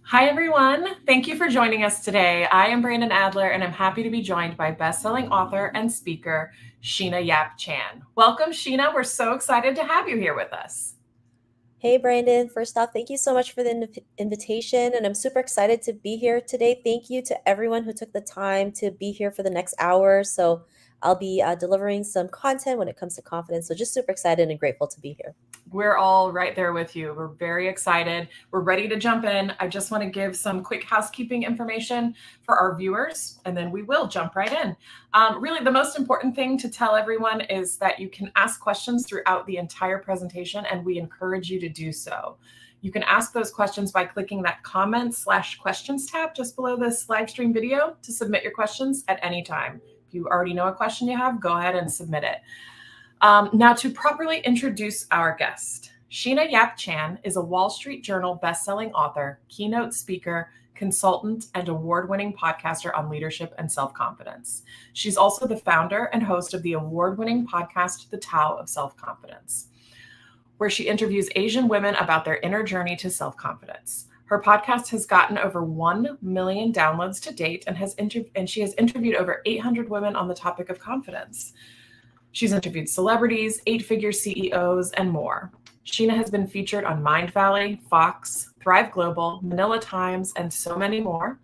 Hi, everyone. Thank you for joining us today. I am Brandon Adler, and I'm happy to be joined by best-selling author and speaker, Sheena Yap Chan. Welcome, Sheena. We're so excited to have you here with us. Hey, Brandon. First off, thank you so much for the invitation, and I'm super excited to be here today. Thank you to everyone who took the time to be here for the next hour. So, I'll be delivering some content when it comes to confidence. So, just super excited and grateful to be here. We're all right there with you. We're very excited. We're ready to jump in. I just want to give some quick housekeeping information for our viewers, and then we will jump right in. Really, the most important thing to tell everyone is that you can ask questions throughout the entire presentation, and we encourage you to do so. You can ask those questions by clicking that comments/questions tab just below this live stream video to submit your questions at any time. If you already know a question you have, go ahead and submit it. Now, to properly introduce our guest, Sheena Yap Chan is a Wall Street Journal bestselling author, keynote speaker, consultant, and award-winning podcaster on leadership and self-confidence. She's also the founder and host of the award-winning podcast, The Tao of Self-Confidence, where she interviews Asian women about their inner journey to self-confidence. Her podcast has gotten over 1 million downloads to date and she has interviewed over 800 women on the topic of confidence. She's interviewed celebrities, eight-figure CEOs, and more. Sheena has been featured on Mind Valley, Fox, Thrive Global, Manila Times, and so many more.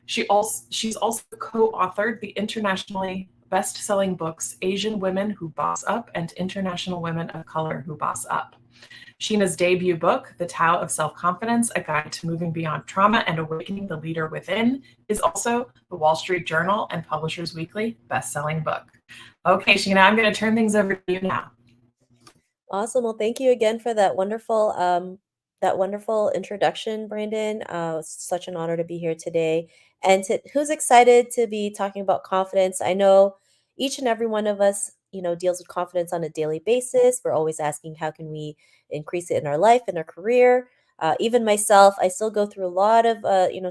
She's also co-authored the internationally best-selling books Asian Women Who Boss Up and International Women of Color Who Boss Up. Sheena's debut book, The Tao of Self-Confidence, A Guide to Moving Beyond Trauma and Awakening the Leader Within, is also the Wall Street Journal and Publishers Weekly best-selling book. Okay, Sheena, I'm going to turn things over to you now. Awesome. Well, thank you again for that wonderful introduction, Brandon. It's such an honor to be here today. And who's excited to be talking about confidence? I know each and every one of us, deals with confidence on a daily basis. We're always asking, how can we increase it in our life, in our career? Even myself, I still go through a lot of,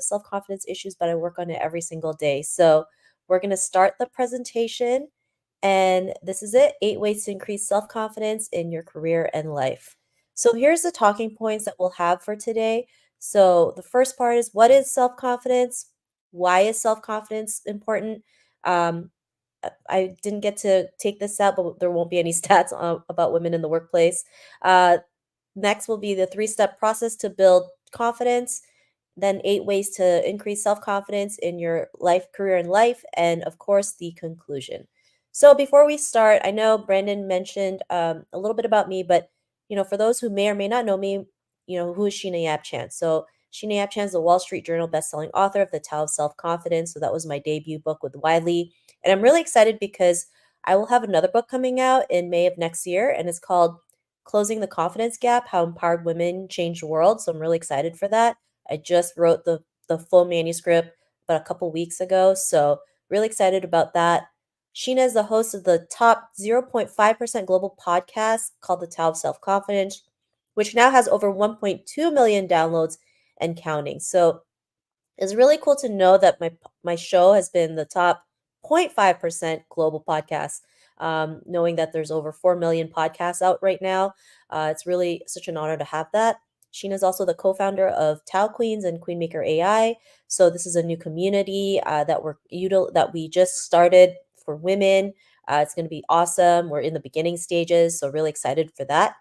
self-confidence issues, but I work on it every single day. So we're going to start the presentation. And this is it, 8 ways to increase self confidence in your career and life. So here's the talking points that we'll have for today. So the first part is, what is self confidence? Why is self confidence important? Um, I didn't get to take this out, but there won't be any stats about women in the workplace. Uh, Next will be the 3-step process to build confidence. Then 8 ways to increase self confidence in your life, career, and life. And of course, the conclusion. So before we start, I know Brandon mentioned a little bit about me, but for those who may or may not know me, who is Sheena Yap Chan? So Sheena Yap Chan is the Wall Street Journal bestselling author of The Tao of Self Confidence. So that was my debut book with Wiley, and I'm really excited because I will have another book coming out in May of next year, and it's called Closing the Confidence Gap: How Empowered Women Change the World. So I'm really excited for that. I just wrote the full manuscript about a couple weeks ago, so really excited about that. Sheena is the host of the top 0.5% global podcast called The Tao of Self Confidence, which now has over 1.2 million downloads and counting. So it's really cool to know that my show has been the top 0.5% global podcast. Knowing that there's over 4 million podcasts out right now, it's really such an honor to have that. Sheena is also the co-founder of Tao Queens and Queenmaker AI. So this is a new community that we just started for women. It's going to be awesome. We're in the beginning stages, so really excited for that.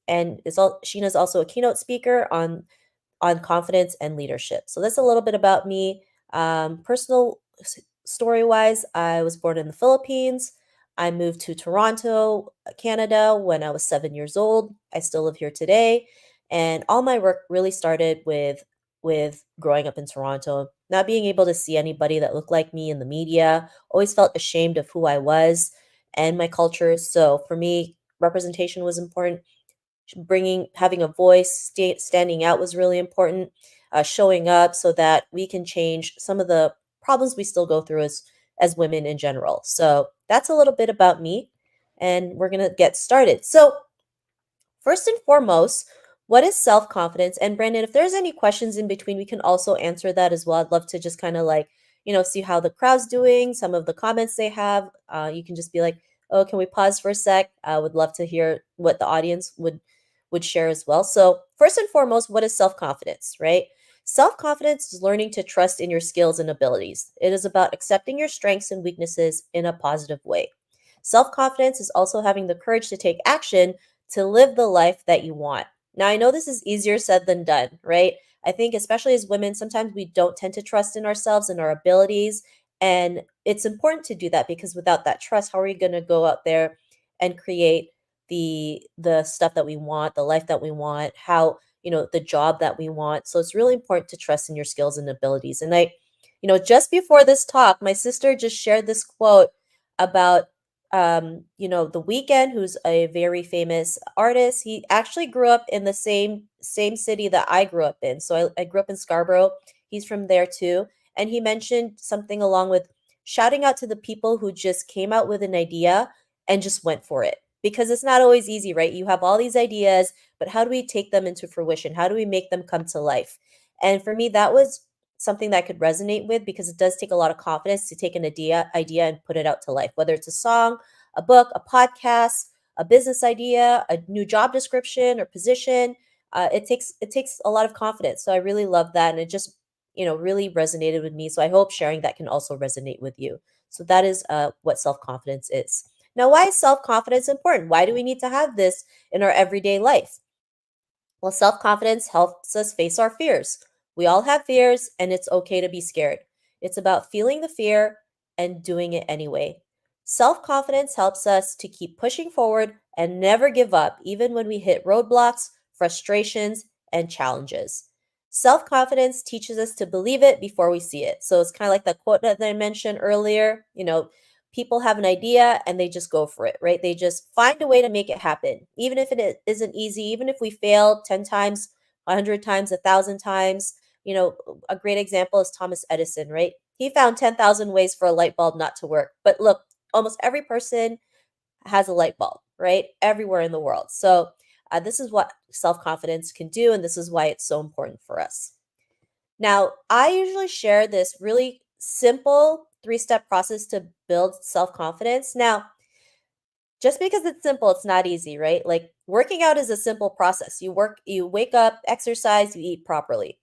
And Sheena's also a keynote speaker on confidence and leadership. So that's a little bit about me. Personal story wise, I was born in the Philippines. I moved to Toronto, Canada when I was 7 years old. I still live here today. And all my work really started with growing up in Toronto, not being able to see anybody that looked like me in the media, always felt ashamed of who I was and my culture. So for me, representation was important. Having a voice, standing out was really important. Showing up so that we can change some of the problems we still go through as women in general. So that's a little bit about me, and we're gonna get started. So first and foremost, what is self confidence? And Brandon, if there's any questions in between, we can also answer that as well. I'd love to just kind of like, see how the crowd's doing, some of the comments they have. You can just be like, oh, can we pause for a sec? I would love to hear what the audience would share as well. So first and foremost, what is self confidence, right? Self confidence is learning to trust in your skills and abilities. It is about accepting your strengths and weaknesses in a positive way. Self confidence is also having the courage to take action to live the life that you want. Now, I know this is easier said than done, right? I think, especially as women, sometimes we don't tend to trust in ourselves and our abilities. And it's important to do that because without that trust, how are you going to go out there and create the stuff that we want, the life that we want, how the job that we want. So it's really important to trust in your skills and abilities. And just before this talk, my sister just shared this quote about the Weeknd, who's a very famous artist. He actually grew up in the same city that I grew up in. So I grew up in Scarborough. He's from there too. And he mentioned something along with shouting out to the people who just came out with an idea and just went for it. Because it's not always easy, right? You have all these ideas, but how do we take them into fruition? How do we make them come to life? And for me, that was something that I could resonate with because it does take a lot of confidence to take an idea and put it out to life, whether it's a song, a book, a podcast, a business idea, a new job description or position. It takes a lot of confidence. So I really love that, and it just really resonated with me. So I hope sharing that can also resonate with you. So that is what self confidence is. Now, why is self confidence important? Why do we need to have this in our everyday life? Well, self confidence helps us face our fears. We all have fears, and it's okay to be scared. It's about feeling the fear and doing it anyway. Self confidence helps us to keep pushing forward and never give up, even when we hit roadblocks, frustrations, and challenges. Self confidence teaches us to believe it before we see it. So it's kind of like the quote that I mentioned earlier. People have an idea and they just go for it, right? They just find a way to make it happen, even if isn't easy, even if we fail 10 times, 100 times, 1,000 times. A great example is Thomas Edison, right? He found 10,000 ways for a light bulb not to work. But look, almost every person has a light bulb, right? Everywhere in the world. So, this is what self confidence can do, and this is why it's so important for us. Now, I usually share this really simple three-step process to build self-confidence. Now, just because it's simple, it's not easy, right? Like working out is a simple process. You wake up, exercise, you eat properly.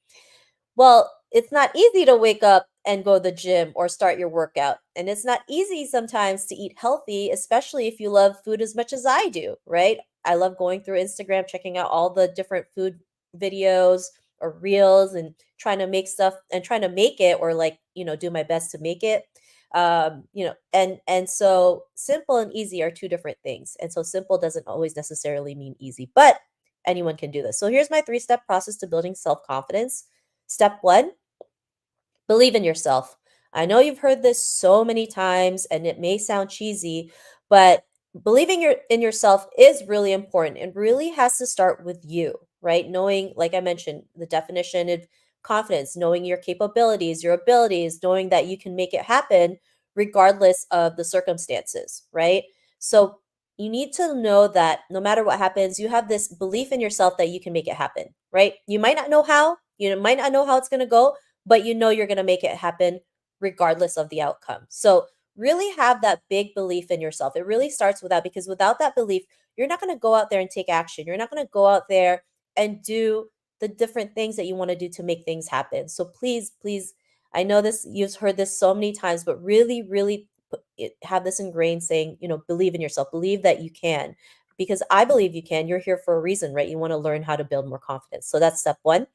Well, it's not easy to wake up and go to the gym or start your workout. And it's not easy sometimes to eat healthy, especially if you love food as much as I do, right? I love going through Instagram, checking out all the different food videos or reels and trying to make stuff and trying to make it or do my best to make it. And so simple and easy are two different things. And so simple doesn't always necessarily mean easy, but anyone can do this. So here's my three-step process to building self-confidence. Step one, believe in yourself. I know you've heard this so many times and it may sound cheesy, but believing in yourself is really important. It really has to start with you, right? Knowing, like I mentioned, the definition of confidence, knowing your capabilities, your abilities, knowing that you can make it happen regardless of the circumstances, right? So you need to know that no matter what happens, you have this belief in yourself that you can make it happen, right? You might not know how, you might not know how it's going to go, but you know you're going to make it happen regardless of the outcome. So, really have that big belief in yourself. It really starts with that because without that belief, you're not going to go out there and take action. You're not going to go out there and do the different things that you want to do to make things happen. So, please, please, I know this, you've heard this so many times, but really, really have this ingrained saying, believe in yourself, believe that you can. Because I believe you can. You're here for a reason, right? You want to learn how to build more confidence. So, that's step one.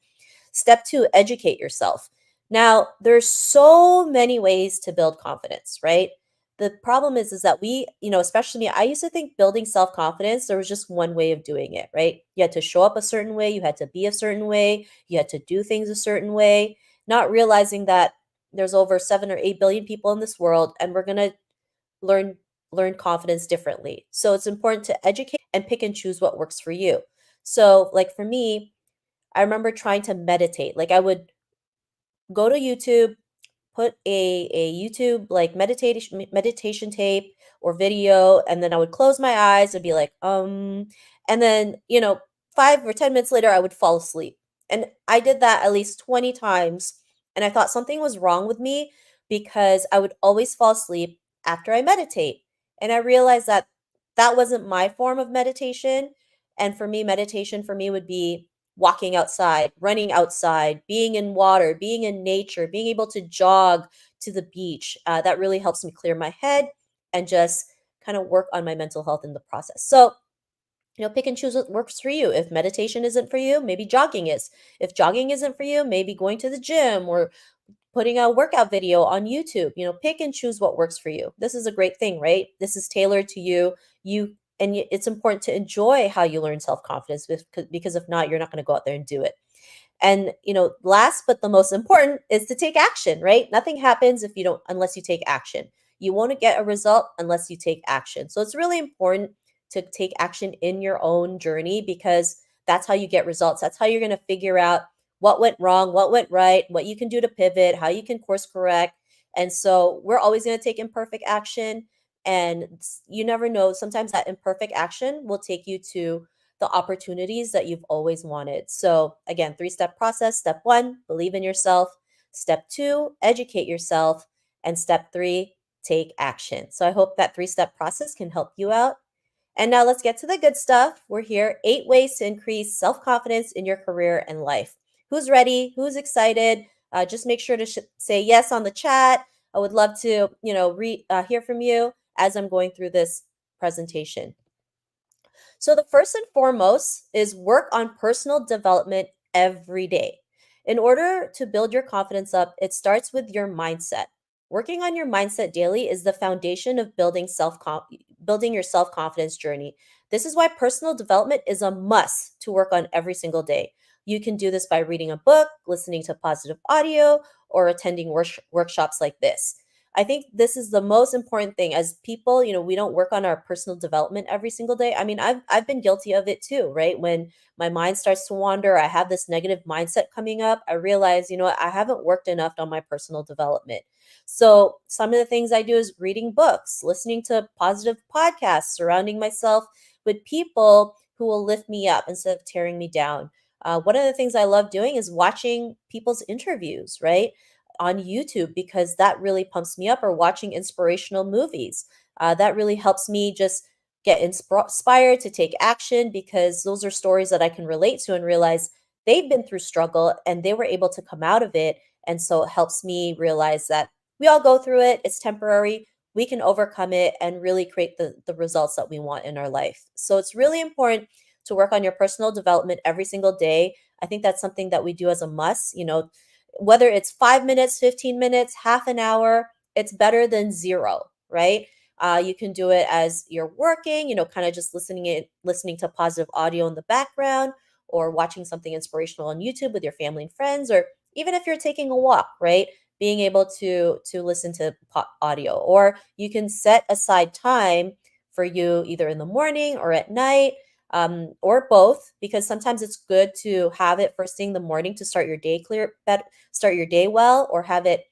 Step two, educate yourself. Now, there's so many ways to build confidence, right? The problem is that we, especially me, I used to think building self-confidence, there was just one way of doing it, right? You had to show up a certain way, you had to be a certain way, you had to do things a certain way, not realizing that there's over 7 or 8 billion people in this world and we're going to learn learn confidence differently. So it's important to educate and pick and choose what works for you. So, like for me, I remember trying to meditate. Like I would go to YouTube, put a YouTube like meditation tape or video, and then I would close my eyes and be like, and then 5 or 10 minutes later I would fall asleep. And I did that at least 20 times, and I thought something was wrong with me because I would always fall asleep after I meditate. And I realized that that wasn't my form of meditation. And for me, meditation for me would be walking outside, running outside, being in water, being in nature, being able to jog to the beach. That really helps me clear my head and just kind of work on my mental health in the process. So, pick and choose what works for you. If meditation isn't for you, maybe jogging is. If jogging isn't for you, maybe going to the gym or putting a workout video on YouTube. Pick and choose what works for you. This is a great thing, right? This is tailored to you. It's important to enjoy how you learn self-confidence because if not, you're not going to go out there and do it. And, last but the most important is to take action, right? Nothing happens unless you take action. You won't get a result unless you take action. So it's really important to take action in your own journey because that's how you get results. That's how you're going to figure out what went wrong, what went right, what you can do to pivot, how you can course correct. And so we're always going to take imperfect action. And you never know, sometimes that imperfect action will take you to the opportunities that you've always wanted. So, again, three-step process. Step one, believe in yourself. Step two, educate yourself. And step three, take action. So, I hope that three-step process can help you out. And now let's get to the good stuff. We're here 8 ways to increase self confidence in your career and life. Who's ready? Who's excited? Just make sure to say yes on the chat. I would love to, hear from you as I'm going through this presentation. So, the first and foremost is work on personal development every day. In order to build your confidence up, it starts with your mindset. Working on your mindset daily is the foundation of building your self-confidence journey. This is why personal development is a must to work on every single day. You can do this by reading a book, listening to positive audio, or attending workshops like this. I think this is the most important thing as people, we don't work on our personal development every single day. I mean, I've been guilty of it too, right? When my mind starts to wander, I have this negative mindset coming up, I realize, what, I haven't worked enough on my personal development. So, some of the things I do is reading books, listening to positive podcasts, surrounding myself with people who will lift me up instead of tearing me down. One of the things I love doing is watching people's interviews, right? On YouTube because that really pumps me up, or watching inspirational movies. That really helps me just get inspired to take action because those are stories that I can relate to and realize they've been through struggle and they were able to come out of it. And so it helps me realize that we all go through it, it's temporary. We can overcome it and really create the results that we want in our life. So it's really important to work on your personal development every single day. I think that's something that we do as a must. Whether it's 5 minutes, 15 minutes, half an hour, it's better than zero, right? You can do it as you're working, kind of just listening to positive audio in the background, or watching something inspirational on YouTube with your family and friends, or even if you're taking a walk, right? Being able to listen to audio, or you can set aside time for you either in the morning or at night, or both, because sometimes it's good to have it first thing in the morning to start your day start your day well, or have it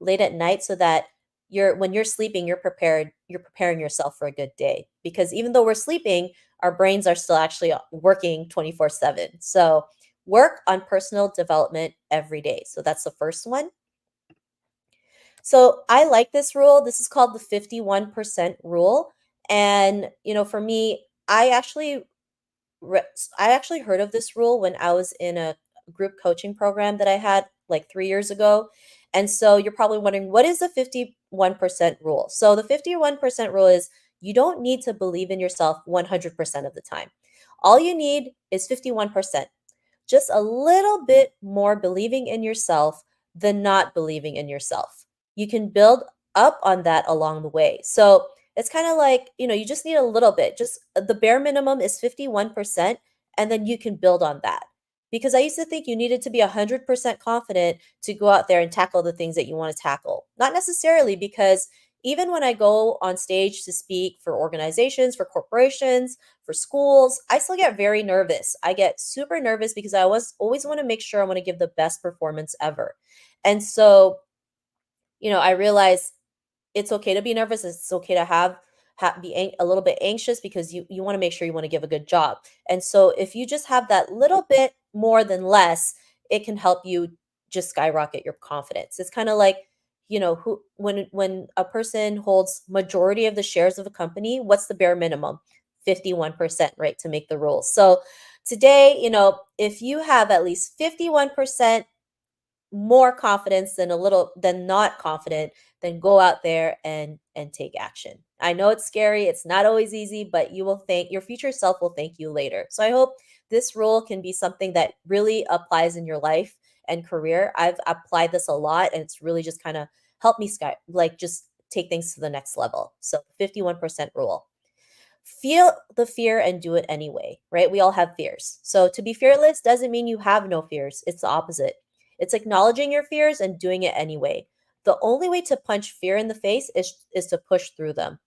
late at night so that when you're sleeping, you're preparing yourself for a good day. Because even though we're sleeping, our brains are still actually working 24/7. So work on personal development every day. So that's the first one. So I like this rule. This is called the 51% rule. And, for me, I actually heard of this rule when I was in a group coaching program that I had like 3 years ago. And so you're probably wondering, what is the 51% rule? So the 51% rule is you don't need to believe in yourself 100% of the time. All you need is 51%, just a little bit more believing in yourself than not believing in yourself. You can build up on that along the way. So it's kind of like, you just need a little bit, just the bare minimum is 51%, and then you can build on that. Because I used to think you needed to be 100% confident to go out there and tackle the things that you want to tackle. Not necessarily, because even when I go on stage to speak for organizations, for corporations, for schools, I still get very nervous. I get super nervous because I always want to make sure I want to give the best performance ever. And so, I realize it's okay to be nervous. It's okay to be a little bit anxious because you want to make sure you want to give a good job. And so if you just have that little bit more than less, it can help you just skyrocket your confidence. It's kind of like, who when a person holds majority of the shares of a company, what's the bare minimum? 51%, right, to make the rules. So Today, if you have at least 51% more confidence than a little than not confident, then go out there and take action. I know it's scary, it's not always easy, but you will thank your future self will thank you later. So I hope this rule can be something that really applies in your life and career. I've applied this a lot and it's really just kind of helped me just take things to the next level. So 51% rule. Feel the fear and do it anyway, right? We all have fears. So to be fearless doesn't mean you have no fears. It's the opposite. It's acknowledging your fears and doing it anyway. The only way to punch fear in the face is to push through them.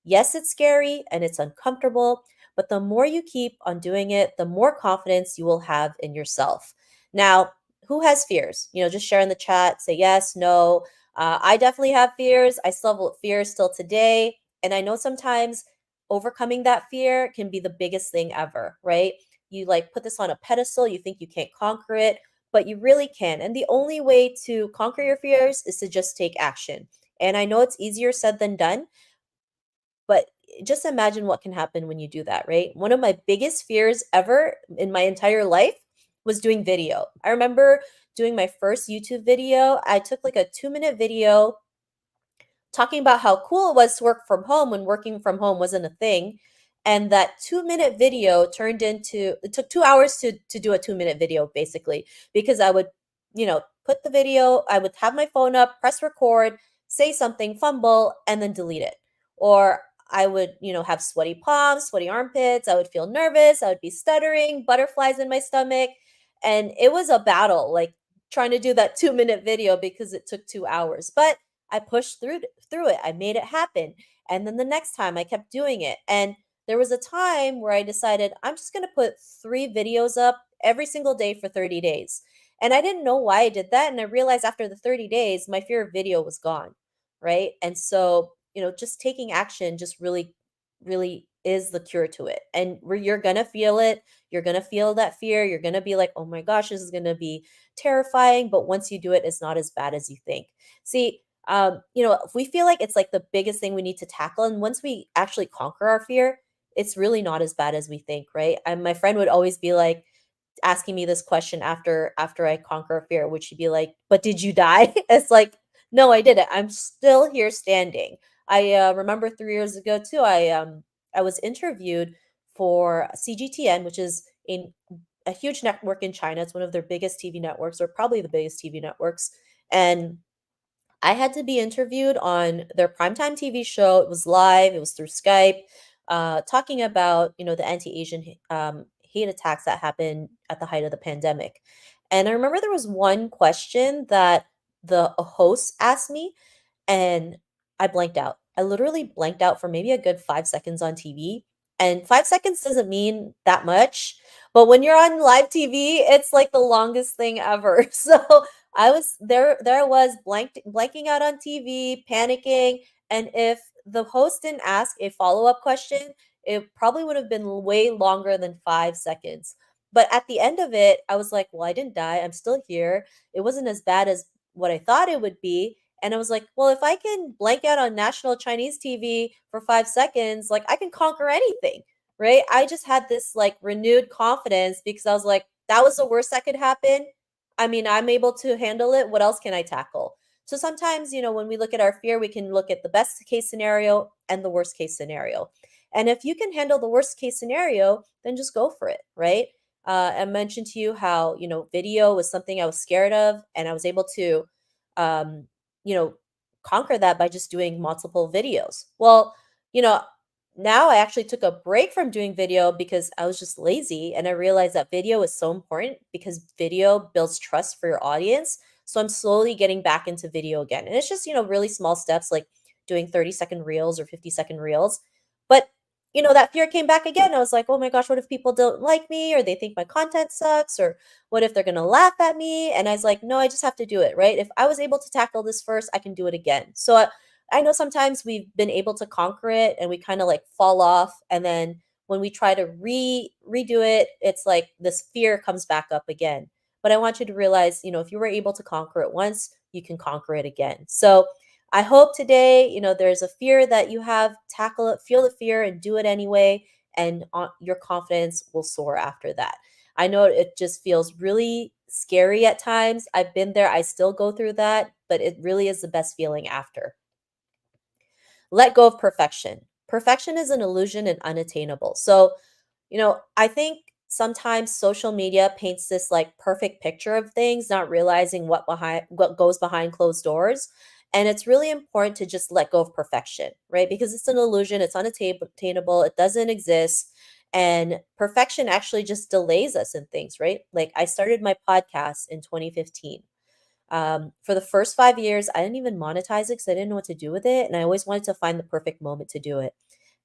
Yes, it's scary and it's uncomfortable, but the more you keep on doing it, the more confidence you will have in yourself. Now, who has fears? Just share in the chat, say yes, no. I definitely have fears. I still have fears still today. And I know sometimes overcoming that fear can be the biggest thing ever, right? You like put this on a pedestal, you think you can't conquer it, but you really can. And the only way to conquer your fears is to just take action. And I know it's easier said than done, but just imagine what can happen when you do that, right? One of my biggest fears ever in my entire life was doing video. I remember doing my first YouTube video. I took like a 2-minute video talking about how cool it was to work from home when working from home wasn't a thing. And that 2-minute video turned into, it took 2 hours to do a 2-minute video basically, because I would, put the video, I would have my phone up, press record, say something, fumble, and then delete it. Or I would, have sweaty palms, sweaty armpits. I would feel nervous. I would be stuttering, butterflies in my stomach. And it was a battle, like trying to do that 2-minute video because it took 2 hours. But I pushed through it. I made it happen. And then the next time I kept doing it. And there was a time where I decided I'm just going to put 3 videos up every single day for 30 days. And I didn't know why I did that, and I realized after the 30 days my fear of video was gone, right? And so, just taking action just really is the cure to it. And where you're going to feel it, you're going to feel that fear, you're going to be like, "Oh my gosh, this is going to be terrifying," but once you do it, it's not as bad as you think. See, if we feel like it's like the biggest thing we need to tackle, and once we actually conquer our fear, it's really not as bad as we think, right? And my friend would always be like asking me this question after I conquer a fear, would she be like, "But did you die?" It's like, no, I didn't. I'm still here standing. I remember 3 years ago too. I was interviewed for CGTN, which is a huge network in China. It's one of their biggest TV networks, or probably the biggest TV networks, and I had to be interviewed on their primetime TV show. It was live, it was through Skype, talking about, the anti-Asian hate attacks that happened at the height of the pandemic. And I remember there was one question that the host asked me, and I blanked out. I literally blanked out for maybe a good 5 seconds on TV, and 5 seconds doesn't mean that much, but when you're on live TV, it's like the longest thing ever. So, I was there I was blanking out on TV, panicking, and if the host didn't ask a follow-up question, it probably would have been way longer than 5 seconds. But at the end of it, I was like, "Well, I didn't die. I'm still here. It wasn't as bad as what I thought it would be." And I was like, well, if I can blank out on national Chinese TV for 5 seconds, like I can conquer anything, right? I just had this like renewed confidence because I was like, that was the worst that could happen. I mean, I'm able to handle it. What else can I tackle? So sometimes, when we look at our fear, we can look at the best case scenario and the worst case scenario. And if you can handle the worst case scenario, then just go for it, right? I mentioned to you how, video was something I was scared of, and I was able to um, you know, conquer that by just doing multiple videos. Well, you know, now I actually took a break from doing video because I was just lazy, and I realized that video is so important because video builds trust for your audience. So I'm slowly getting back into video again. And it's just, really small steps like doing 30-second reels or 50-second reels. But that fear came back again. I was like, oh my gosh, what if people don't like me, or they think my content sucks, or what if they're going to laugh at me? And I was like, no, I just have to do it, right? If I was able to tackle this first, I can do it again. So I know sometimes we've been able to conquer it and we kind of like fall off. And then when we try to redo it, it's like this fear comes back up again. But I want you to realize, if you were able to conquer it once, you can conquer it again. So I hope today, there's a fear that you have, tackle it, feel the fear and do it anyway. And your confidence will soar after that. I know it just feels really scary at times. I've been there. I still go through that, but it really is the best feeling after. Let go of perfection. Perfection is an illusion and unattainable. So, I think sometimes social media paints this like perfect picture of things, not realizing what goes behind closed doors. And it's really important to just let go of perfection, right? Because it's an illusion, it's unattainable, it doesn't exist. And perfection actually just delays us in things, right? Like I started my podcast in 2015. For the first 5 years, I didn't even monetize it because I didn't know what to do with it. And I always wanted to find the perfect moment to do it.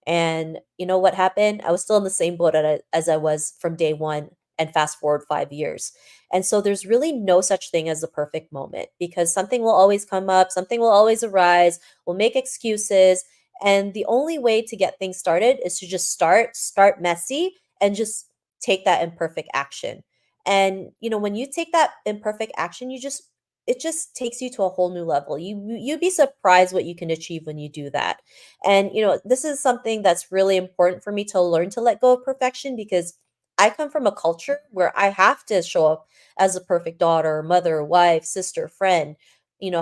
And you know what happened? I was still in the same boat as I was from day one, and fast forward 5 years. And so there's really no such thing as the perfect moment because something will always come up, something will always arise, we'll make excuses. And the only way to get things started is to just start messy, and just take that imperfect action. And when you take that imperfect action, it just takes you to a whole new level. You'd be surprised what you can achieve when you do that. And this is something that's really important for me to learn to let go of perfection because I come from a culture where I have to show up as a perfect daughter, mother, wife, sister, friend,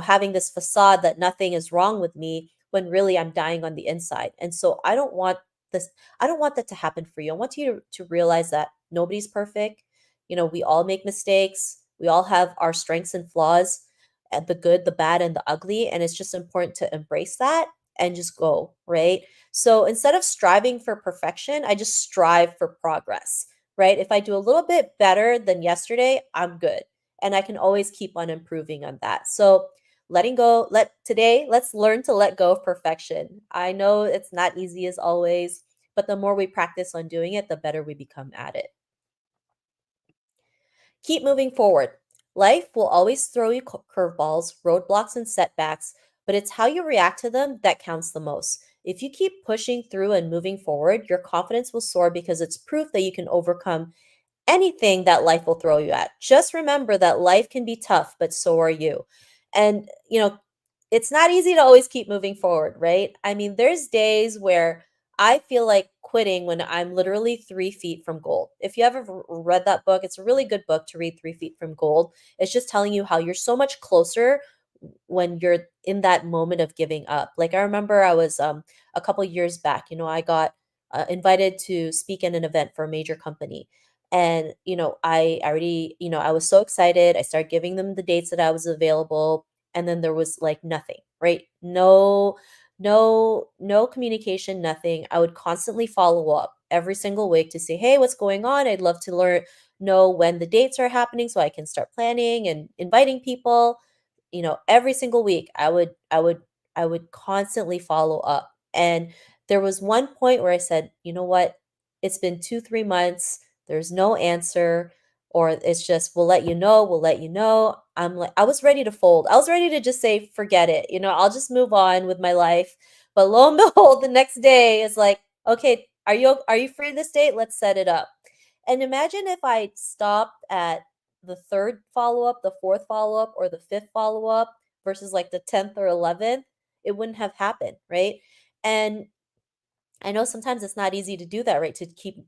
having this facade that nothing is wrong with me when really I'm dying on the inside. And so this I don't want that to happen for you. I want you to realize that nobody's perfect. We all make mistakes. We all have our strengths and flaws, and the good, the bad, and the ugly. And it's just important to embrace that and just go, right? So instead of striving for perfection, I just strive for progress, right? If I do a little bit better than yesterday, I'm good. And I can always keep on improving on that. So let's learn to let go of perfection. I know it's not easy as always, but the more we practice on doing it, the better we become at it. Keep moving forward. Life will always throw you curveballs, roadblocks, and setbacks, but it's how you react to them that counts the most. If you keep pushing through and moving forward, your confidence will soar because it's proof that you can overcome anything that life will throw you at. Just remember that life can be tough, but so are you. And, it's not easy to always keep moving forward, right? I mean, there's days where I feel like quitting when I'm literally 3 feet from gold. If you ever read that book, it's a really good book to read, 3 feet from gold. It's just telling you how you're so much closer when you're in that moment of giving up. Like I remember I was a couple years back, I got invited to speak in an event for a major company. And I already, I was so excited. I started giving them the dates that I was available, and then there was like nothing, right? No communication, nothing. I would constantly follow up every single week to say, hey, what's going on? I'd love to know when the dates are happening so I can start planning and inviting people. Every single week I would constantly follow up. And there was one point where I said, you know what, it's been 2 3 months, there's no answer, or it's just we'll let you know. I'm like, I was ready to fold. I was ready to just say forget it, I'll just move on with my life. But lo and behold, the next day is like, okay, are you free this date? Let's set it up. And imagine if I stopped at the third follow-up, the fourth follow-up, or the fifth follow-up versus like the 10th or 11th, it wouldn't have happened, right? And I know sometimes it's not easy to do that, right? To keep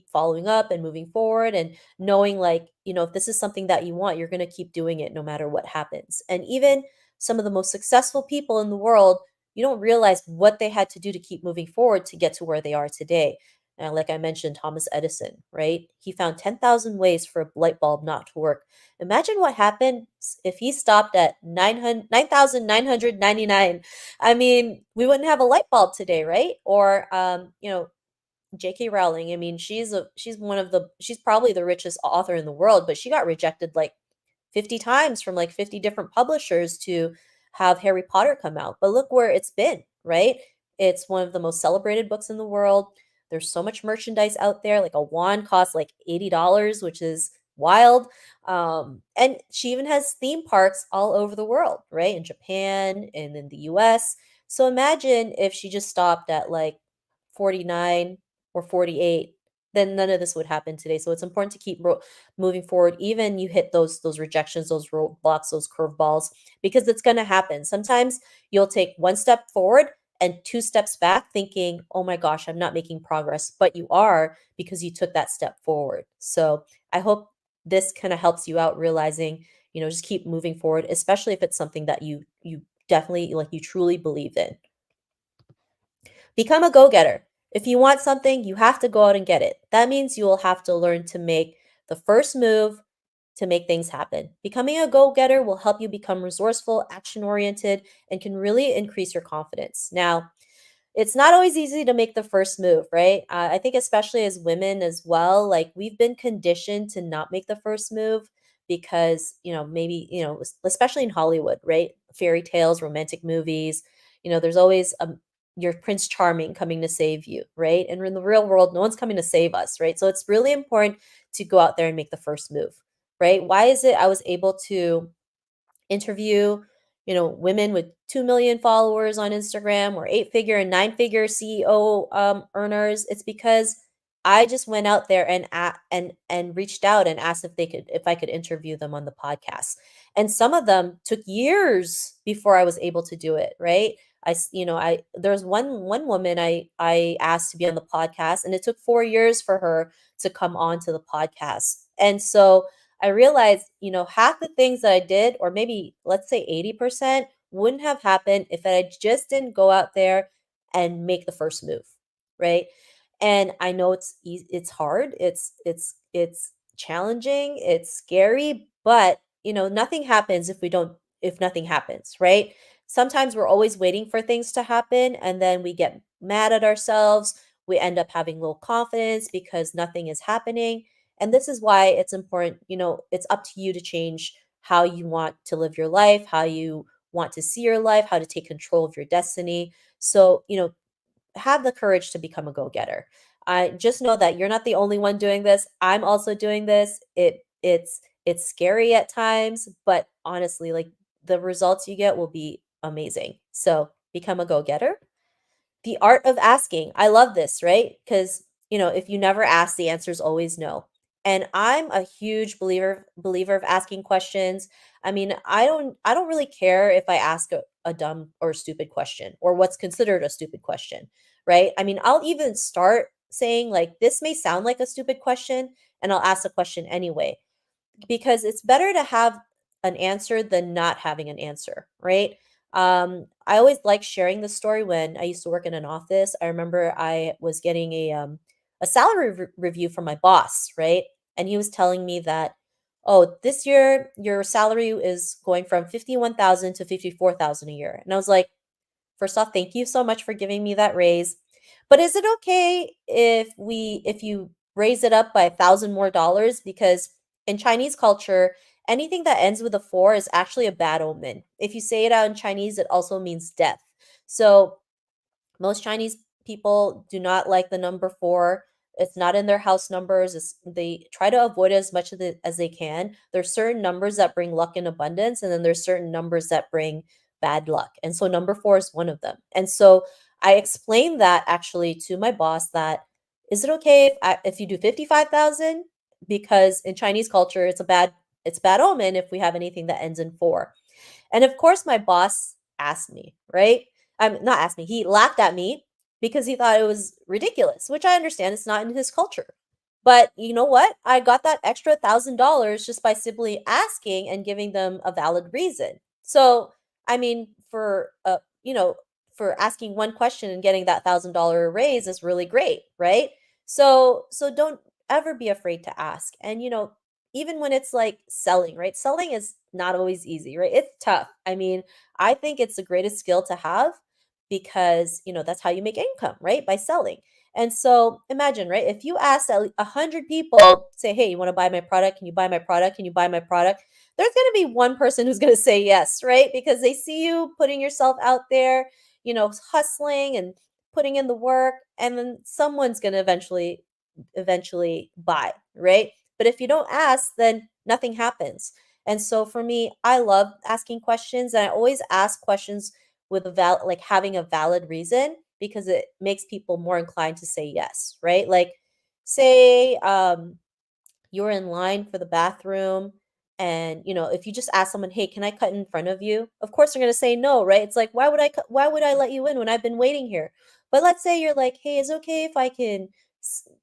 following up and moving forward and knowing like, if this is something that you want, you're going to keep doing it no matter what happens. And even some of the most successful people in the world, you don't realize what they had to do to keep moving forward to get to where they are today. Like I mentioned, Thomas Edison, right? He found 10,000 ways for a light bulb not to work. Imagine what happened if he stopped at 9,999. I mean, we wouldn't have a light bulb today, right? Or J.K. Rowling. I mean, she's probably the richest author in the world, but she got rejected like 50 times from like 50 different publishers to have Harry Potter come out. But look where it's been, right? It's one of the most celebrated books in the world. There's so much merchandise out there. Like a wand costs like $80, which is wild. And she even has theme parks all over the world, right? In Japan and in the US. So imagine if she just stopped at like 49 or 48, then none of this would happen today. So it's important to keep moving forward, even you hit those rejections, those roadblocks, those curveballs, because it's going to happen. Sometimes you'll take one step forward and two steps back thinking, oh my gosh, I'm not making progress, but you are because you took that step forward. So I hope this kind of helps you out realizing, just keep moving forward, especially if it's something that you definitely like you truly believe in. Become a go-getter. If you want something, you have to go out and get it. That means you will have to learn to make the first move to make things happen. Becoming a go-getter will help you become resourceful, action-oriented, and can really increase your confidence. Now, it's not always easy to make the first move, right? I think especially as women as well, like we've been conditioned to not make the first move because, maybe, especially in Hollywood, right? Fairy tales, romantic movies, there's always your Prince Charming coming to save you, right? And in the real world, no one's coming to save us, right? So it's really important to go out there and make the first move, right? Why is it I was able to interview, women with 2 million followers on Instagram or eight-figure and nine-figure CEO earners? It's because I just went out there and reached out and asked if I could interview them on the podcast. And some of them took years before I was able to do it, right? There's one woman I asked to be on the podcast, and it took 4 years for her to come on to the podcast. And so I realized, half the things that I did, or maybe let's say 80%, wouldn't have happened if I just didn't go out there and make the first move, right? And I know it's hard, it's challenging, it's scary, but nothing happens if nothing happens, right? Sometimes we're always waiting for things to happen and then we get mad at ourselves. We end up having low confidence because nothing is happening. And this is why it's important, it's up to you to change how you want to live your life, how you want to see your life, how to take control of your destiny. So, have the courage to become a go-getter. I just know that you're not the only one doing this. I'm also doing this. It's scary at times, but honestly, like the results you get will be amazing. So, become a go-getter. The art of asking. I love this, right? Because, if you never ask, the answer is always no. And I'm a huge believer of asking questions. I mean, I don't really care if I ask a dumb or stupid question or what's considered a stupid question, right? I mean, I'll even start saying like this may sound like a stupid question and I'll ask the question anyway because it's better to have an answer than not having an answer, right? I always like sharing the story when I used to work in an office. I remember I was getting a salary review from my boss, right? And he was telling me that, oh, this year your salary is going from 51,000 to 54,000 a year. And I was like, first off, thank you so much for giving me that raise. But is it okay if you raise it up by 1,000 more dollars? Because in Chinese culture, anything that ends with a four is actually a bad omen. If you say it out in Chinese, it also means death. So most Chinese people do not like the number four. It's not in their house numbers. They try to avoid it as much as they can. There's certain numbers that bring luck and abundance, and then there's certain numbers that bring bad luck. And so number four is one of them. And so I explained that actually to my boss that is it okay if you do 55,000? Because in Chinese culture, it's bad omen if we have anything that ends in four. And of course, my boss asked me, right? Not asked me, he laughed at me because he thought it was ridiculous, which I understand it's not in his culture. But you know what? I got that extra $1,000 just by simply asking and giving them a valid reason. So, I mean, for asking one question and getting that $1,000 raise is really great, right? So don't ever be afraid to ask. And even when it's like selling, right? Selling is not always easy, right? It's tough. I mean, I think it's the greatest skill to have because, that's how you make income, right? By selling. And so imagine, right? If you ask 100 people, say, hey, you want to buy my product? Can you buy my product? Can you buy my product? There's going to be one person who's going to say yes, right? Because they see you putting yourself out there, hustling and putting in the work, and then someone's going to eventually buy, right? But if you don't ask, then nothing happens. And so for me, I love asking questions and I always ask questions with like having a valid reason because it makes people more inclined to say yes, right? Like say you're in line for the bathroom And, if you just ask someone, "Hey, can I cut in front of you?" Of course they're going to say no, right? It's like, why would I let you in when I've been waiting here? But let's say you're like, "Hey, is it okay if I can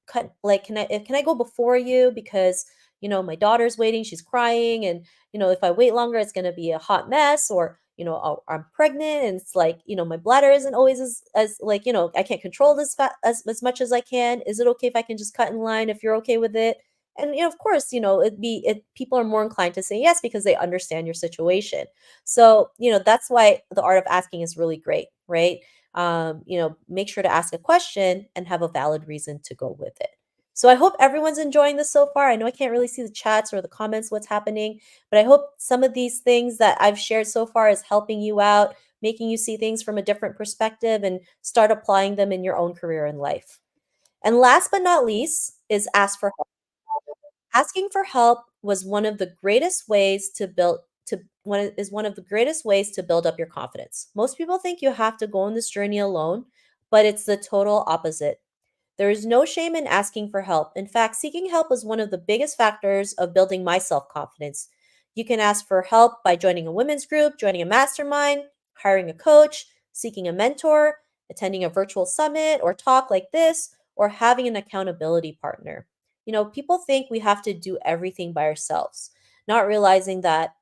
cut, like, can I go before you because, my daughter's waiting, she's crying, and, if I wait longer it's going to be a hot mess, or, I'm pregnant, and it's like, my bladder isn't always as like, I can't control this as much as I can. Is it okay if I can just cut in line if you're okay with it?" And, of course, people are more inclined to say yes because they understand your situation. So, that's why the art of asking is really great, right? Make sure to ask a question and have a valid reason to go with it. So I hope everyone's enjoying this so far. I know I can't really see the chats or the comments, what's happening, but I hope some of these things that I've shared so far is helping you out, making you see things from a different perspective and start applying them in your own career and life. And last but not least is ask for help. Asking for help was one of the greatest ways to build to one is one of the greatest ways to build up your confidence. Most people think you have to go on this journey alone, but it's the total opposite. There is no shame in asking for help. In fact, seeking help is one of the biggest factors of building my self confidence. You can ask for help by joining a women's group, joining a mastermind, hiring a coach, seeking a mentor, attending a virtual summit or talk like this, or having an accountability partner. People think we have to do everything by ourselves, not realizing that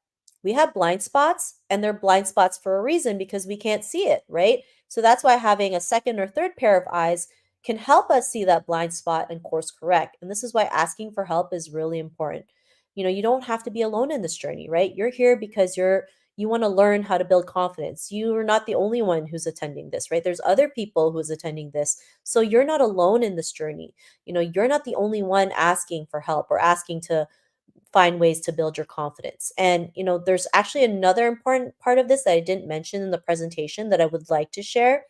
we have blind spots and they're blind spots for a reason because we can't see it, right? So that's why having a second or third pair of eyes can help us see that blind spot and course correct. And this is why asking for help is really important. You don't have to be alone in this journey, right? You're here because you want to learn how to build confidence. You are not the only one who's attending this, right? There's other people who's attending this. So you're not alone in this journey. You're not the only one asking for help or asking to find ways to build your confidence. And, there's actually another important part of this that I didn't mention in the presentation that I would like to share.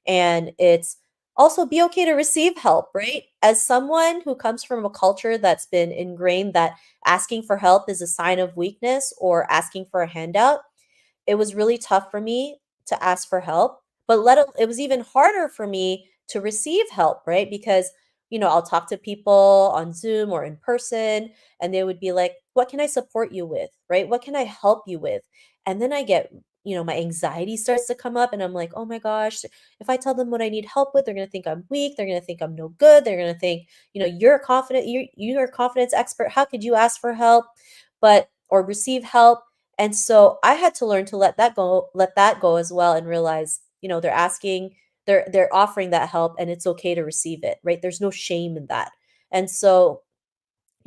And it's also be okay to receive help, right? As someone who comes from a culture that's been ingrained that asking for help is a sign of weakness or asking for a handout, it was really tough for me to ask for help, but it was even harder for me to receive help, right? Because, I'll talk to people on Zoom or in person, and they would be like, "What can I support you with?" Right? "What can I help you with?" And then I get, my anxiety starts to come up, and I'm like, "Oh my gosh, if I tell them what I need help with, they're going to think I'm weak. They're going to think I'm no good. They're going to think, you're a confidence expert. How could you ask for help?" Or receive help. And so I had to learn to let that go as well, and realize, they're offering that help and it's okay to receive it, right? There's no shame in that. And so,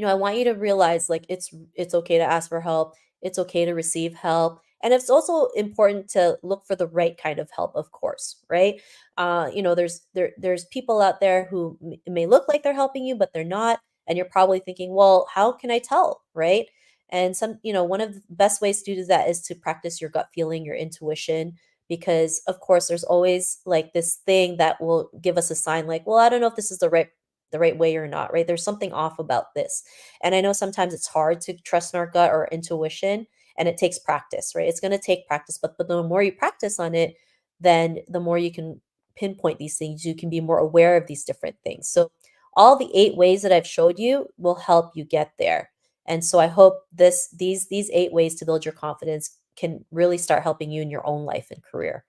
I want you to realize, like, it's okay to ask for help. It's okay to receive help. And it's also important to look for the right kind of help, of course, right? There's people out there who may look like they're helping you, but they're not. And you're probably thinking, well, how can I tell, right? And one of the best ways to do that is to practice your gut feeling, your intuition, because of course there's always like this thing that will give us a sign like, well, I don't know if this is the right way or not, right? There's something off about this. And I know sometimes it's hard to trust in our gut or intuition, and it takes practice, right? It's going to take practice, but the more you practice on it, then the more you can pinpoint these things. You can be more aware of these different things. So all the 8 ways that I've showed you will help you get there. And so I hope these 8 ways to build your confidence can really start helping you in your own life and career.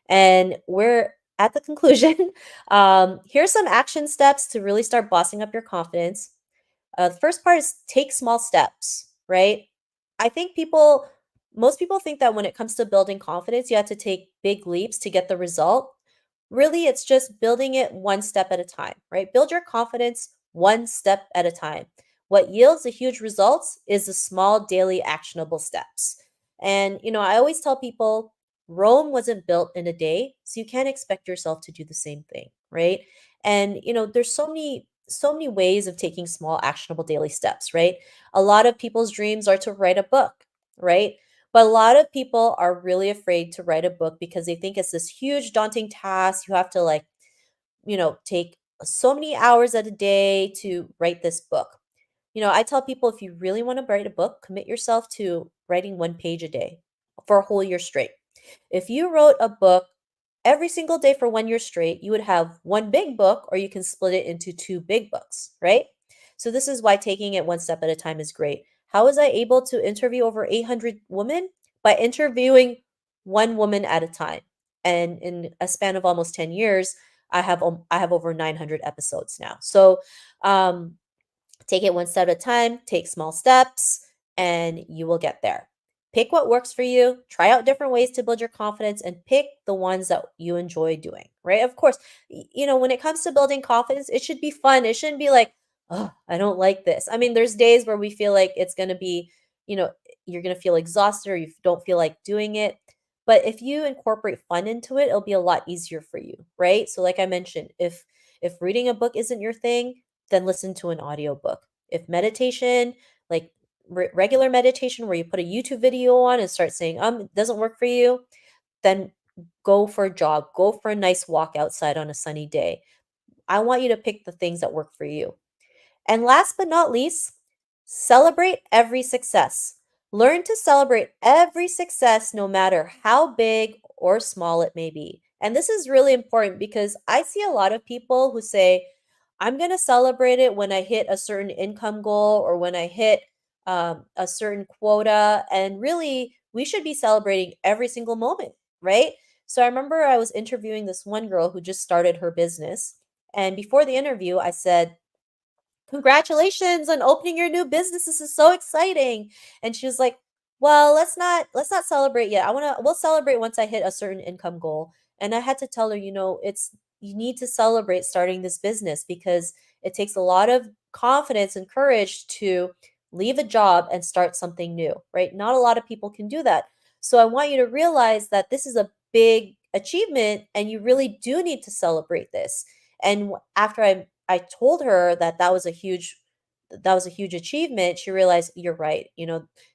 And we're at the conclusion. Here's some action steps to really start bossing up your confidence. The first part is take small steps, right? I think most people think that when it comes to building confidence, you have to take big leaps to get the result. Really, it's just building it one step at a time, right? Build your confidence one step at a time. What yields the huge results is the small daily actionable steps. And, I always tell people Rome wasn't built in a day, so you can't expect yourself to do the same thing, right? And, there's so many ways of taking small actionable daily steps, right? A lot of people's dreams are to write a book, right? But a lot of people are really afraid to write a book because they think it's this huge daunting task. You have to, like, take so many hours at a day to write this book. I tell people, if you really want to write a book, commit yourself to writing 1 page a day for a whole year straight. If you wrote a book every single day for 1 year straight, you would have one big book, or you can split it into two big books, right? So this is why taking it one step at a time is great. How was I able to interview over 800 women? By interviewing one woman at a time. And in a span of almost 10 years, I have over 900 episodes now. So, um, take it one step at a time, take small steps, and you will get there. Pick what works for you, try out different ways to build your confidence, and pick the ones that you enjoy doing, right? Of course, when it comes to building confidence, it should be fun. It shouldn't be like, oh, I don't like this. I mean, there's days where we feel like it's going to be, you know, you're going to feel exhausted or you don't feel like doing it. But if you incorporate fun into it, it'll be a lot easier for you, right? So like I mentioned, if reading a book isn't your thing, then listen to an audiobook. If meditation, like regular meditation where you put a YouTube video on and start saying, it doesn't work for you, then go for a jog, go for a nice walk outside on a sunny day. I want you to pick the things that work for you. And last but not least, celebrate every success. Learn to celebrate every success, no matter how big or small it may be. And this is really important because I see a lot of people who say, I'm going to celebrate it when I hit a certain income goal or when I hit a certain quota. And really, we should be celebrating every single moment, right? So I remember I was interviewing this one girl who just started her business. And before the interview, I said, congratulations on opening your new business. This is so exciting. And she was like, well, let's not celebrate yet. We'll celebrate once I hit a certain income goal. And I had to tell her, you need to celebrate starting this business because it takes a lot of confidence and courage to leave a job and start something new, right? Not a lot of people can do that. So I want you to realize that this is a big achievement and you really do need to celebrate this. And after I told her that that was a huge achievement, she realized, you're right.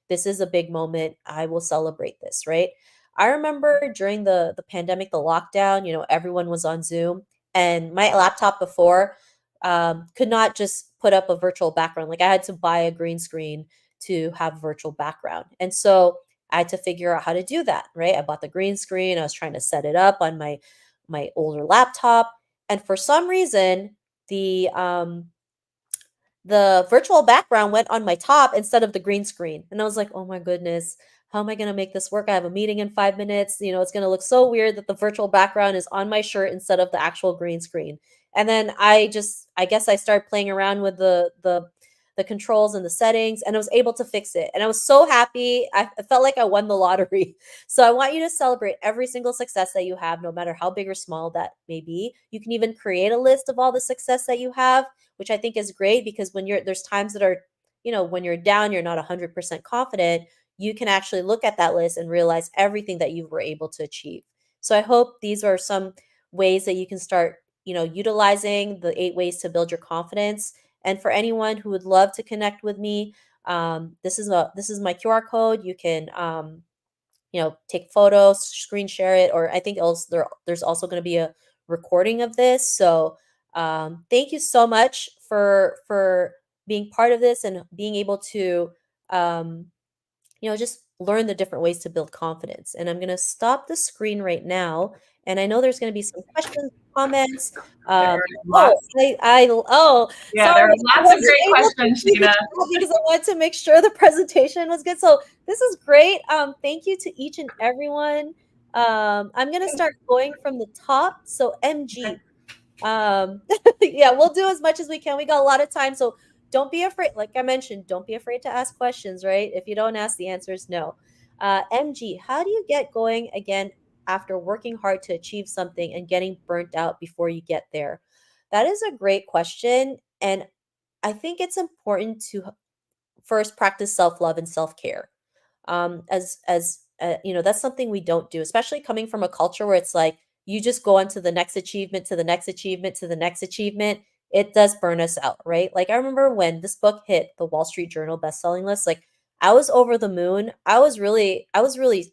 This is a big moment. I will celebrate this, right? I remember during the pandemic, the lockdown, everyone was on Zoom and my laptop before could not just put up a virtual background. Like I had to buy a green screen to have virtual background. And so I had to figure out how to do that, right? I bought the green screen. I was trying to set it up on my older laptop. And for some reason, the the virtual background went on my top instead of the green screen. And I was like, "Oh my goodness, how am I going to make this work? I have a meeting in 5 minutes. It's going to look so weird that the virtual background is on my shirt instead of the actual green screen." And then I guess I started playing around with the controls and the settings and I was able to fix it. And I was so happy. I felt like I won the lottery. So I want you to celebrate every single success that you have, no matter how big or small that may be. You can even create a list of all the success that you have, which I think is great because there's times that are, when you're down, you're not 100% confident, you can actually look at that list and realize everything that you were able to achieve. So I hope these are some ways that you can start, utilizing the 8 ways to build your confidence. And for anyone who would love to connect with me, this is my QR code. You can take photos, screen share it, or I think there's also going to be a recording of this. So thank you so much for being part of this and being able to um, just learn the different ways to build confidence. And I'm going to stop the screen right now. And I know there's going to be some questions, comments. There Um, are oh, lots. Yeah, sorry, there are I lots of wasn't great able to questions, see the Sheena. chat because I wanted to make sure the presentation was good. So this is great. Thank you to each and everyone. I'm going to start going from the top. So Okay. MG, um, yeah, we'll do as much as we can. We got a lot of time, so don't be afraid. Like I mentioned, don't be afraid to ask questions, right? If you don't ask, the answer is no. MG, how do you get going again after working hard to achieve something and getting burnt out before you get there? That is a great question. And I think it's important to first practice self-love and self-care. That's something we don't do, especially coming from a culture where it's like you just go on to the next achievement, to the next achievement, to the next achievement. It does burn us out, right? Like I remember when this book hit the Wall Street Journal bestselling list, like I was over the moon. I was really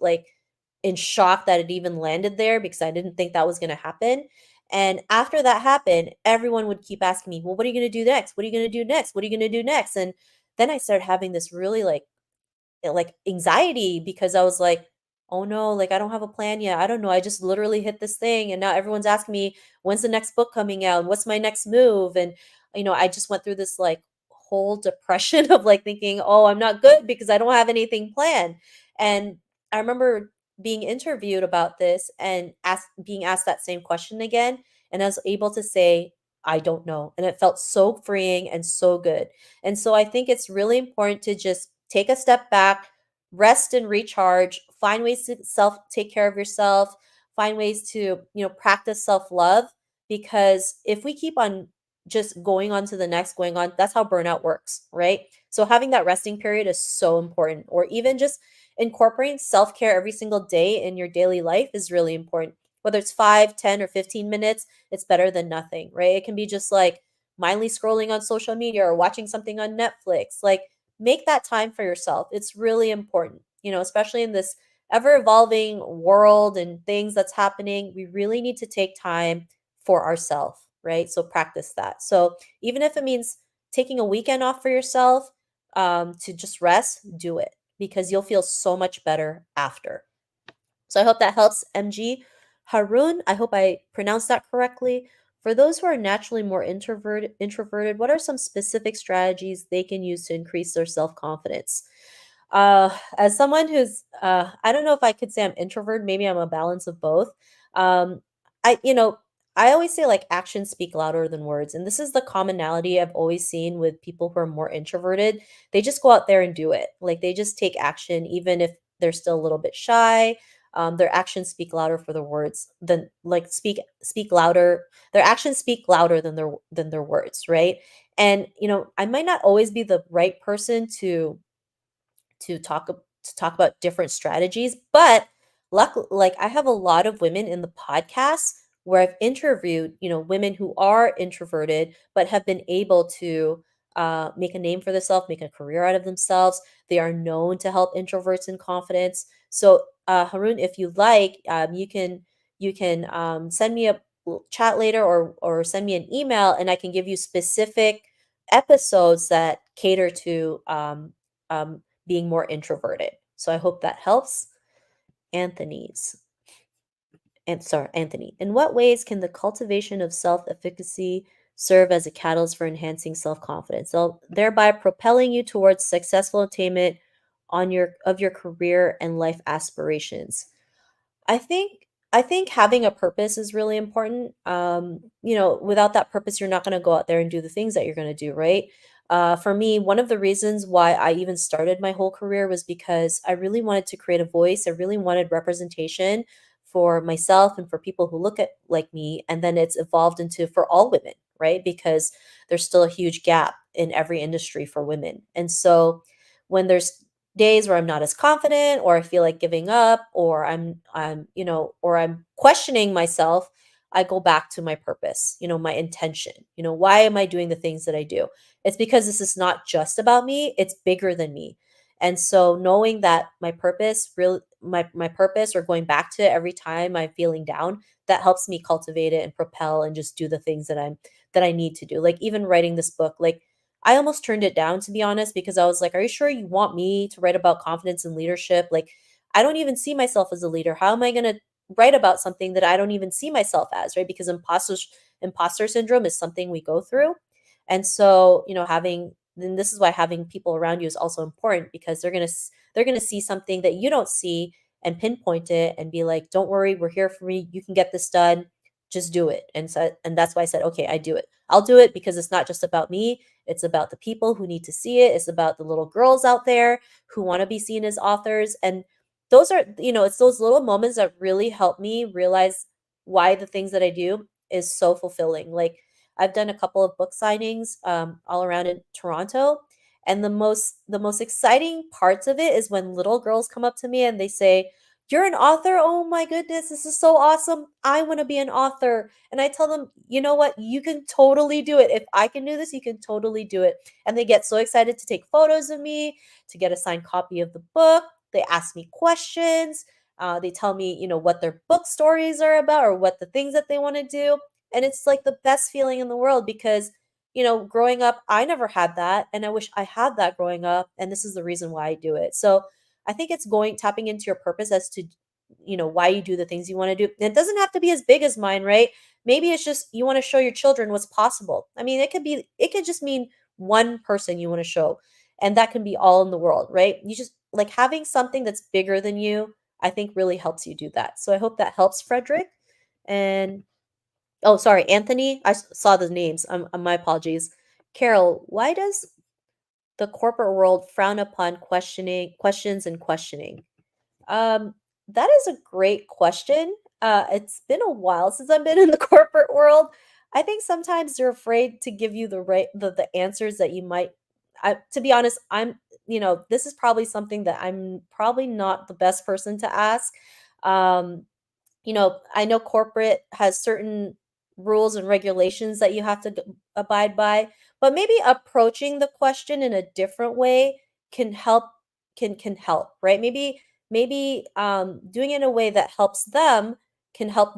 like in shock that it even landed there because I didn't think that was going to happen. And after that happened, everyone would keep asking me, well, what are you going to do next? What are you going to do next? What are you going to do next? And then I started having this really like anxiety because I was like, "Oh no, like I don't have a plan yet. I don't know. I just literally hit this thing and now everyone's asking me when's the next book coming out? What's my next move?" And I just went through this like whole depression of like thinking, oh, I'm not good because I don't have anything planned. And I remember being interviewed about this and being asked that same question again. And I was able to say, I don't know. And it felt so freeing and so good. And so I think it's really important to just take a step back, rest and recharge, find ways to self take care of yourself, find ways to, practice self-love, because if we keep on just going on to the next, going on, that's how burnout works, right? So having that resting period is so important, or even just incorporating self-care every single day in your daily life is really important. Whether it's 5, 10, or 15 minutes, it's better than nothing, right? It can be just like mindly scrolling on social media or watching something on Netflix. Like, make that time for yourself. It's really important, especially in this ever evolving world and things that's happening. We really need to take time for ourselves, right? So practice that. So even if it means taking a weekend off for yourself, to just rest, do it, because you'll feel so much better after. So I hope that helps, MG. Harun, I hope I pronounced that correctly. For those who are naturally more introverted, what are some specific strategies they can use to increase their self-confidence? As someone who's, I don't know if I could say I'm introvert, maybe I'm a balance of both. Um, I, you know, I always say like actions speak louder than words. And this is the commonality I've always seen with people who are more introverted. They just go out there and do it. Like, they just take action, even if they're still a little bit shy. Their actions speak louder for their words than like speak louder. Their actions speak louder than their words, right? And I might not always be the right person to talk about different strategies, but like I have a lot of women in the podcast where I've interviewed, women who are introverted but have been able to make a name for themselves, make a career out of themselves. They are known to help introverts in confidence. So, Harun, if you like, you can send me a chat later, or send me an email, and I can give you specific episodes that cater to being more introverted. So I hope that helps. Anthony's. And sorry, Anthony. In what ways can the cultivation of self-efficacy serve as a catalyst for enhancing self-confidence, so thereby propelling you towards successful attainment of your career and life aspirations? I think I think having a purpose is really important. Without that purpose, you're not going to go out there and do the things that you're going to do, right? For me, one of the reasons why I even started my whole career was because I really wanted to create a voice. I really wanted representation for myself and for people who look at like me. And then it's evolved into for all women, right? Because there's still a huge gap in every industry for women. And so when there's days where I'm not as confident, or I feel like giving up, or I'm questioning myself, I go back to my purpose, my intention. Why am I doing the things that I do? It's because this is not just about me, it's bigger than me. And so knowing that my purpose, really my purpose, or going back to it every time I'm feeling down, that helps me cultivate it and propel and just do the things that I need to do. Like, even writing this book, like, I almost turned it down, to be honest, because I was like, "Are you sure you want me to write about confidence and leadership? Like, I don't even see myself as a leader. How am I going to write about something that I don't even see myself as?" Right? Because imposter syndrome is something we go through. And so, having then this is why having people around you is also important, because they're going to see something that you don't see and pinpoint it and be like, "Don't worry, we're here for you. You can get this done. Just do it." And that's why I said, "Okay, I do it. I'll do it because it's not just about me, it's about the people who need to see it. It's about the little girls out there who want to be seen as authors." And those are, it's those little moments that really help me realize why the things that I do is so fulfilling. Like, I've done a couple of book signings all around in Toronto. And the most exciting parts of it is when little girls come up to me and they say, "You're an author? Oh my goodness, this is so awesome. I want to be an author." And I tell them, "You know what? You can totally do it. If I can do this, you can totally do it." And they get so excited to take photos of me, to get a signed copy of the book. They ask me questions. They tell me, what their book stories are about, or what the things that they want to do. And it's like the best feeling in the world, because growing up, I never had that. And I wish I had that growing up. And this is the reason why I do it. So I think it's tapping into your purpose as to, why you do the things you want to do. And it doesn't have to be as big as mine, right? Maybe it's just you want to show your children what's possible. I mean, it could just mean one person you want to show, and that can be all in the world, right? You just like having something that's bigger than you, I think really helps you do that. So I hope that helps, Frederick. And oh, sorry, Anthony. Saw the names. My apologies. Carol, why does the corporate world frown upon questions and questioning? Um, that is a great question. It's been a while since I've been in the corporate world. I think sometimes they're afraid to give you the answers that you might. To be honest, this is probably something that I'm probably not the best person to ask. Um, I know corporate has certain rules and regulations that you have to abide by, but maybe approaching the question in a different way can help can help, right? Maybe doing it in a way that helps them can help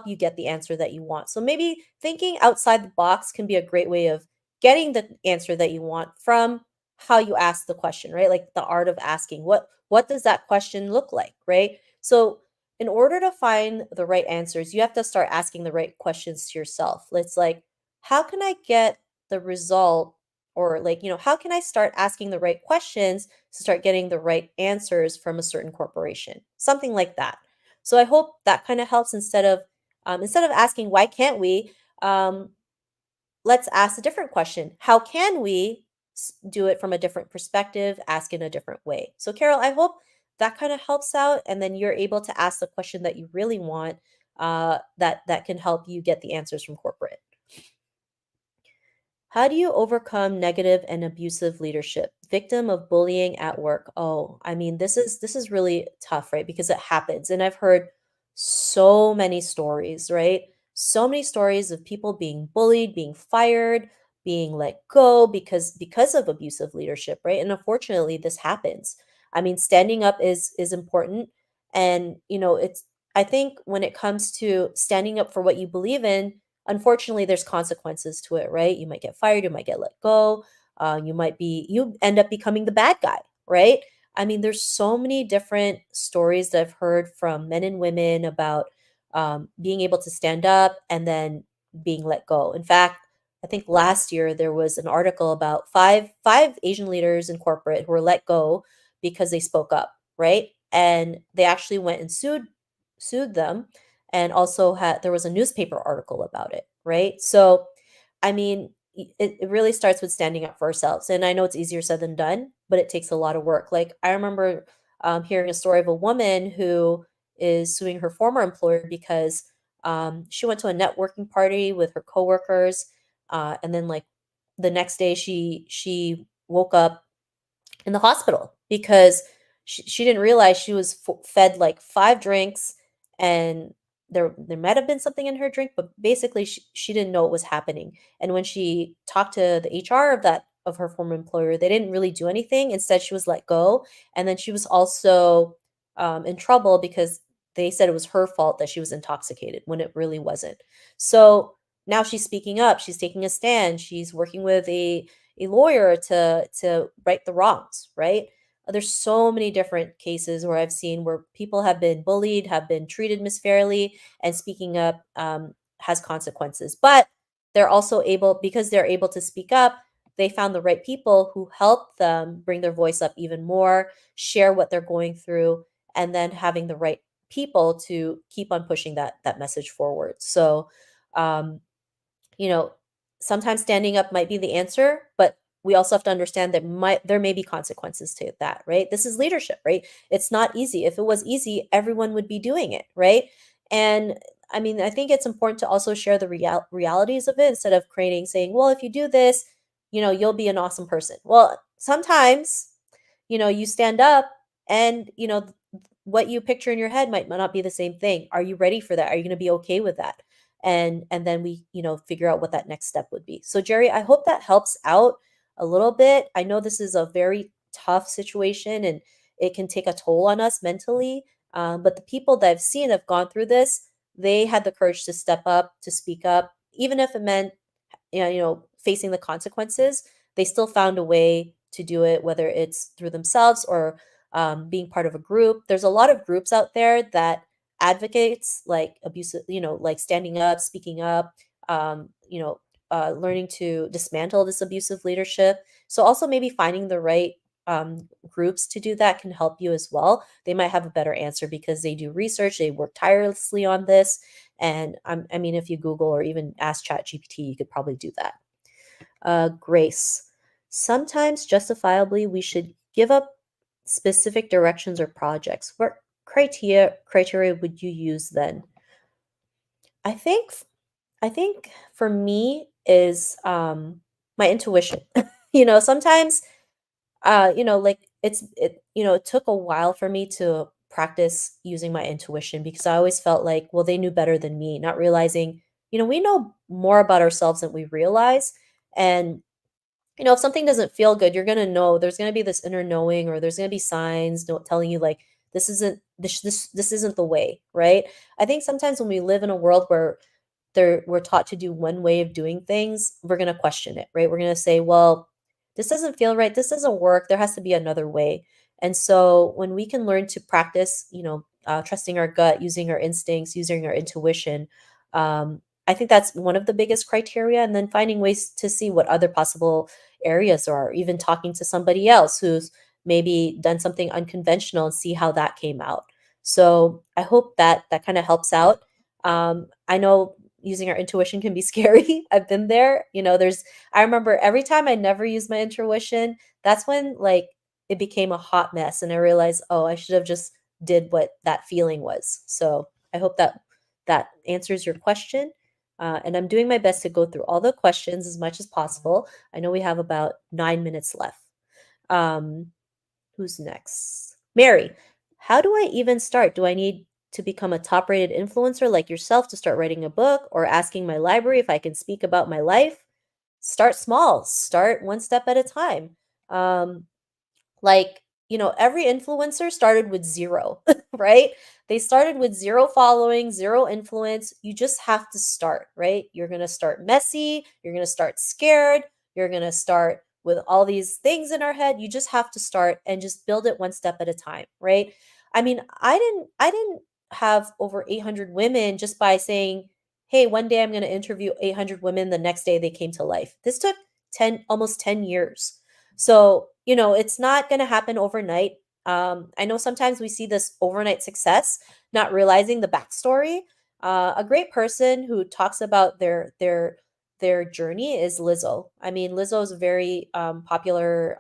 you get the answer that you want. So maybe thinking outside the box can be a great way of getting the answer that you want from how you ask the question, right? Like the art of asking. What does that question look like, right? So in order to find the right answers, you have to start asking the right questions to yourself. It's like, how can I get the result? Or, like, how can I start asking the right questions to start getting the right answers from a certain corporation? Something like that. So I hope that kind of helps instead of asking why can't we, um, let's ask a different question. How can we do it from a different perspective, ask in a different way? So, Carol, I hope that kind of helps out, and then you're able to ask the question that you really want. That can help you get the answers from corporate. How do you overcome negative and abusive leadership? Victim of bullying at work. Oh, I mean, this is really tough, right? Because it happens. And I've heard so many stories, right? So many stories of people being bullied, being fired, being let go because of abusive leadership, right? And unfortunately, this happens. I mean, standing up is important. And, it's I think when it comes to standing up for what you believe in, unfortunately, there's consequences to it, right? You might get fired, you might get let go, you end up becoming the bad guy, right? I mean, there's so many different stories that I've heard from men and women about being able to stand up and then being let go. In fact, I think last year there was an article about five Asian leaders in corporate who were let go because they spoke up, right? And they actually went and sued them, and also had there was a newspaper article about it, right? So, I mean, it really starts with standing up for ourselves. And I know it's easier said than done, but it takes a lot of work. Like, I remember hearing a story of a woman who is suing her former employer because she went to a networking party with her coworkers, and then, like, the next day she woke up in the hospital because she didn't realize she was fed like 5 drinks, and there might have been something in her drink, but basically she didn't know what was happening. And when she talked to the HR of her former employer, they didn't really do anything. Instead, she was let go, and then she was also in trouble because they said it was her fault that she was intoxicated when it really wasn't. So now she's speaking up. She's taking a stand. She's working with a lawyer to right the wrongs, right? There's so many different cases where I've seen where people have been bullied, have been treated misfairly, and speaking up has consequences. But they're also able, because they're able to speak up, they found the right people who help them bring their voice up even more, share what they're going through, and then having the right people to keep on pushing that message forward. So, um, you know, sometimes standing up might be the answer, but we also have to understand that there may be consequences to that, right? This is leadership, right? It's not easy. If it was easy, everyone would be doing it, right? And I mean, I think it's important to also share the realities of it instead of creating saying, well, if you do this, you'll be an awesome person. Well, sometimes, you stand up and, what you picture in your head might not be the same thing. Are you ready for that? Are you going to be okay with that? And then we, figure out what that next step would be. So, Jerry, I hope that helps out a little bit. I know this is a very tough situation, and it can take a toll on us mentally. But the people that I've seen have gone through this, they had the courage to step up, to speak up, even if it meant, facing the consequences. They still found a way to do it, whether it's through themselves or being part of a group. There's a lot of groups out there that advocates like abusive, like standing up, speaking up, um, you know, learning to dismantle this abusive leadership. So also maybe finding the right groups to do that can help you as well. They might have a better answer because they do research, they work tirelessly on this. And I mean, if you Google or even ask ChatGPT, you could probably do that. Grace. Sometimes justifiably, we should give up specific directions or projects. What criteria would you use then? I think I think for me is my intuition. Sometimes like it took a while for me to practice using my intuition because I always felt like, well, they knew better than me, not realizing, we know more about ourselves than we realize. And if something doesn't feel good, you're gonna know. There's gonna be this inner knowing, or there's gonna be signs telling you like this isn't the way, right? I think sometimes when we live in a world where we're taught to do one way of doing things, we're going to question it, right? We're going to say, well, this doesn't feel right. This doesn't work. There has to be another way. And so when we can learn to practice, trusting our gut, using our instincts, using our intuition, I think that's one of the biggest criteria. And then finding ways to see what other possible areas are, even talking to somebody else who's maybe done something unconventional and see how that came out. So I hope that that kind of helps out. I know using our intuition can be scary. I've been there. I remember every time I never used my intuition, that's when like it became a hot mess and I realized, oh, I should have just did what that feeling was. So I hope that that answers your question. And I'm doing my best to go through all the questions as much as possible. I know we have about 9 minutes left. Um, Who's next? Mary, how do I even start? Do I need to become a top rated influencer like yourself to start writing a book or asking my library if I can speak about my life? Start small, start one step at a time. Um, every influencer started with zero, right? They started with zero following, zero influence. You just have to start, right? You're going to start messy. You're going to start scared. You're going to start with all these things in our head. You just have to start and just build it one step at a time, right? I mean, I didn't have over 800 women just by saying, "Hey, one day I'm going to interview 800 women, the next day they came to life." This took 10 almost 10 years. So, it's not going to happen overnight. I know sometimes we see this overnight success, not realizing the backstory. A great person who talks about their journey is Lizzo. I mean, Lizzo is a very popular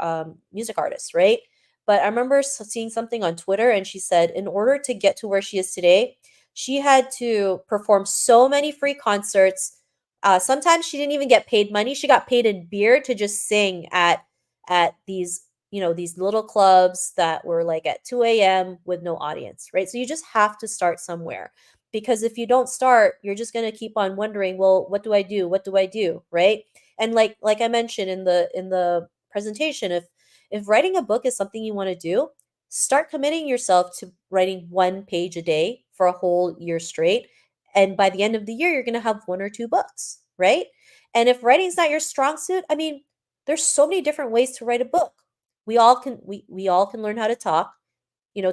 music artist, right? But I remember seeing something on Twitter, and she said, in order to get to where she is today, she had to perform so many free concerts. Sometimes she didn't even get paid money; she got paid in beer to just sing at these little clubs that were like at 2 a.m. with no audience, right? So you just have to start somewhere, because if you don't start, you're just going to keep on wondering, well, what do I do? What do I do? Right? And like I mentioned in the presentation, if writing a book is something you want to do, start committing yourself to writing 1 page a day for a whole year straight. And by the end of the year, you're going to have one or two books, right? And if writing's not your strong suit, I mean, there's so many different ways to write a book. We all can learn how to talk.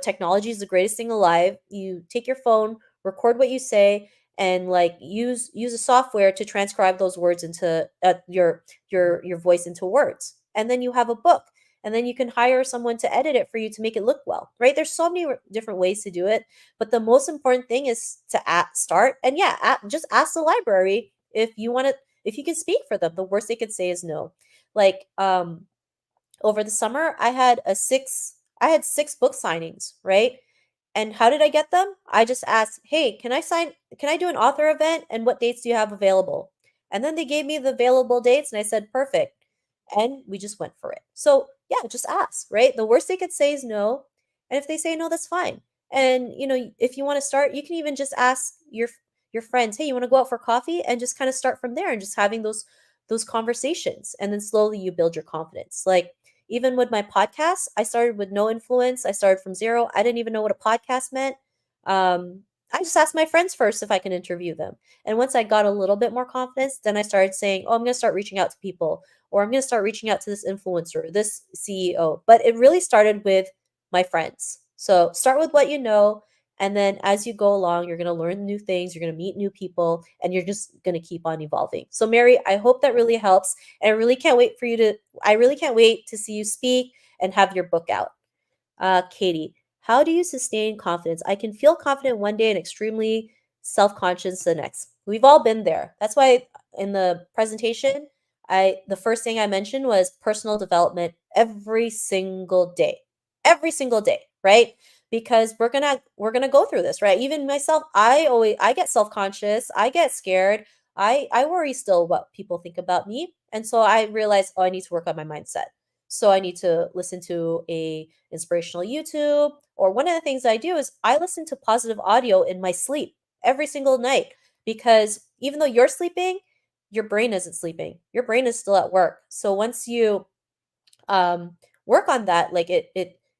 Technology is the greatest thing alive. You take your phone, record what you say, and like use a software to transcribe those words into your voice into words, and then you have a book. And then you can hire someone to edit it for you to make it look well, right? There's so many different ways to do it, but the most important thing is to start. And yeah, just ask the library if you want to, if you can speak for them. The worst they could say is no. Like over the summer, I had six book signings, right? And how did I get them? I just asked, "Hey, can I do an author event, and what dates do you have available?" And then they gave me the available dates and I said, "Perfect." And we just went for it. So, yeah, just ask, right? The worst they could say is no. And if they say no, that's fine. And, if you want to start, you can even just ask your friends, "Hey, you want to go out for coffee?" And just kind of start from there and just having those conversations. And then slowly you build your confidence. Like even with my podcast, I started with no influence. I started from zero. I didn't even know what a podcast meant. I just asked my friends first if I can interview them. And once I got a little bit more confidence, then I started saying, "Oh, I'm going to start reaching out to people, or I'm going to start reaching out to this influencer, this CEO." But it really started with my friends. So start with what you know, And then as you go along, you're going to learn new things, you're going to meet new people, and you're just going to keep on evolving. So, Mary, I hope that really helps. And I really can't wait to see you speak and have your book out. Katie, how do you sustain confidence? I can feel confident one day and extremely self conscious the next. We've all been there. That's why in the presentation, the first thing I mentioned was personal development every single day, right? Because we're gonna go through this, right? Even myself, I get self conscious, I get scared, I worry still what people think about me, and so I realize, oh, I need to work on my mindset. So I need to listen to a inspirational YouTube, or one of the things I do is I listen to positive audio in my sleep every single night, because even though you're sleeping, your brain isn't sleeping. Your brain is still at work. So once you um, work on that, like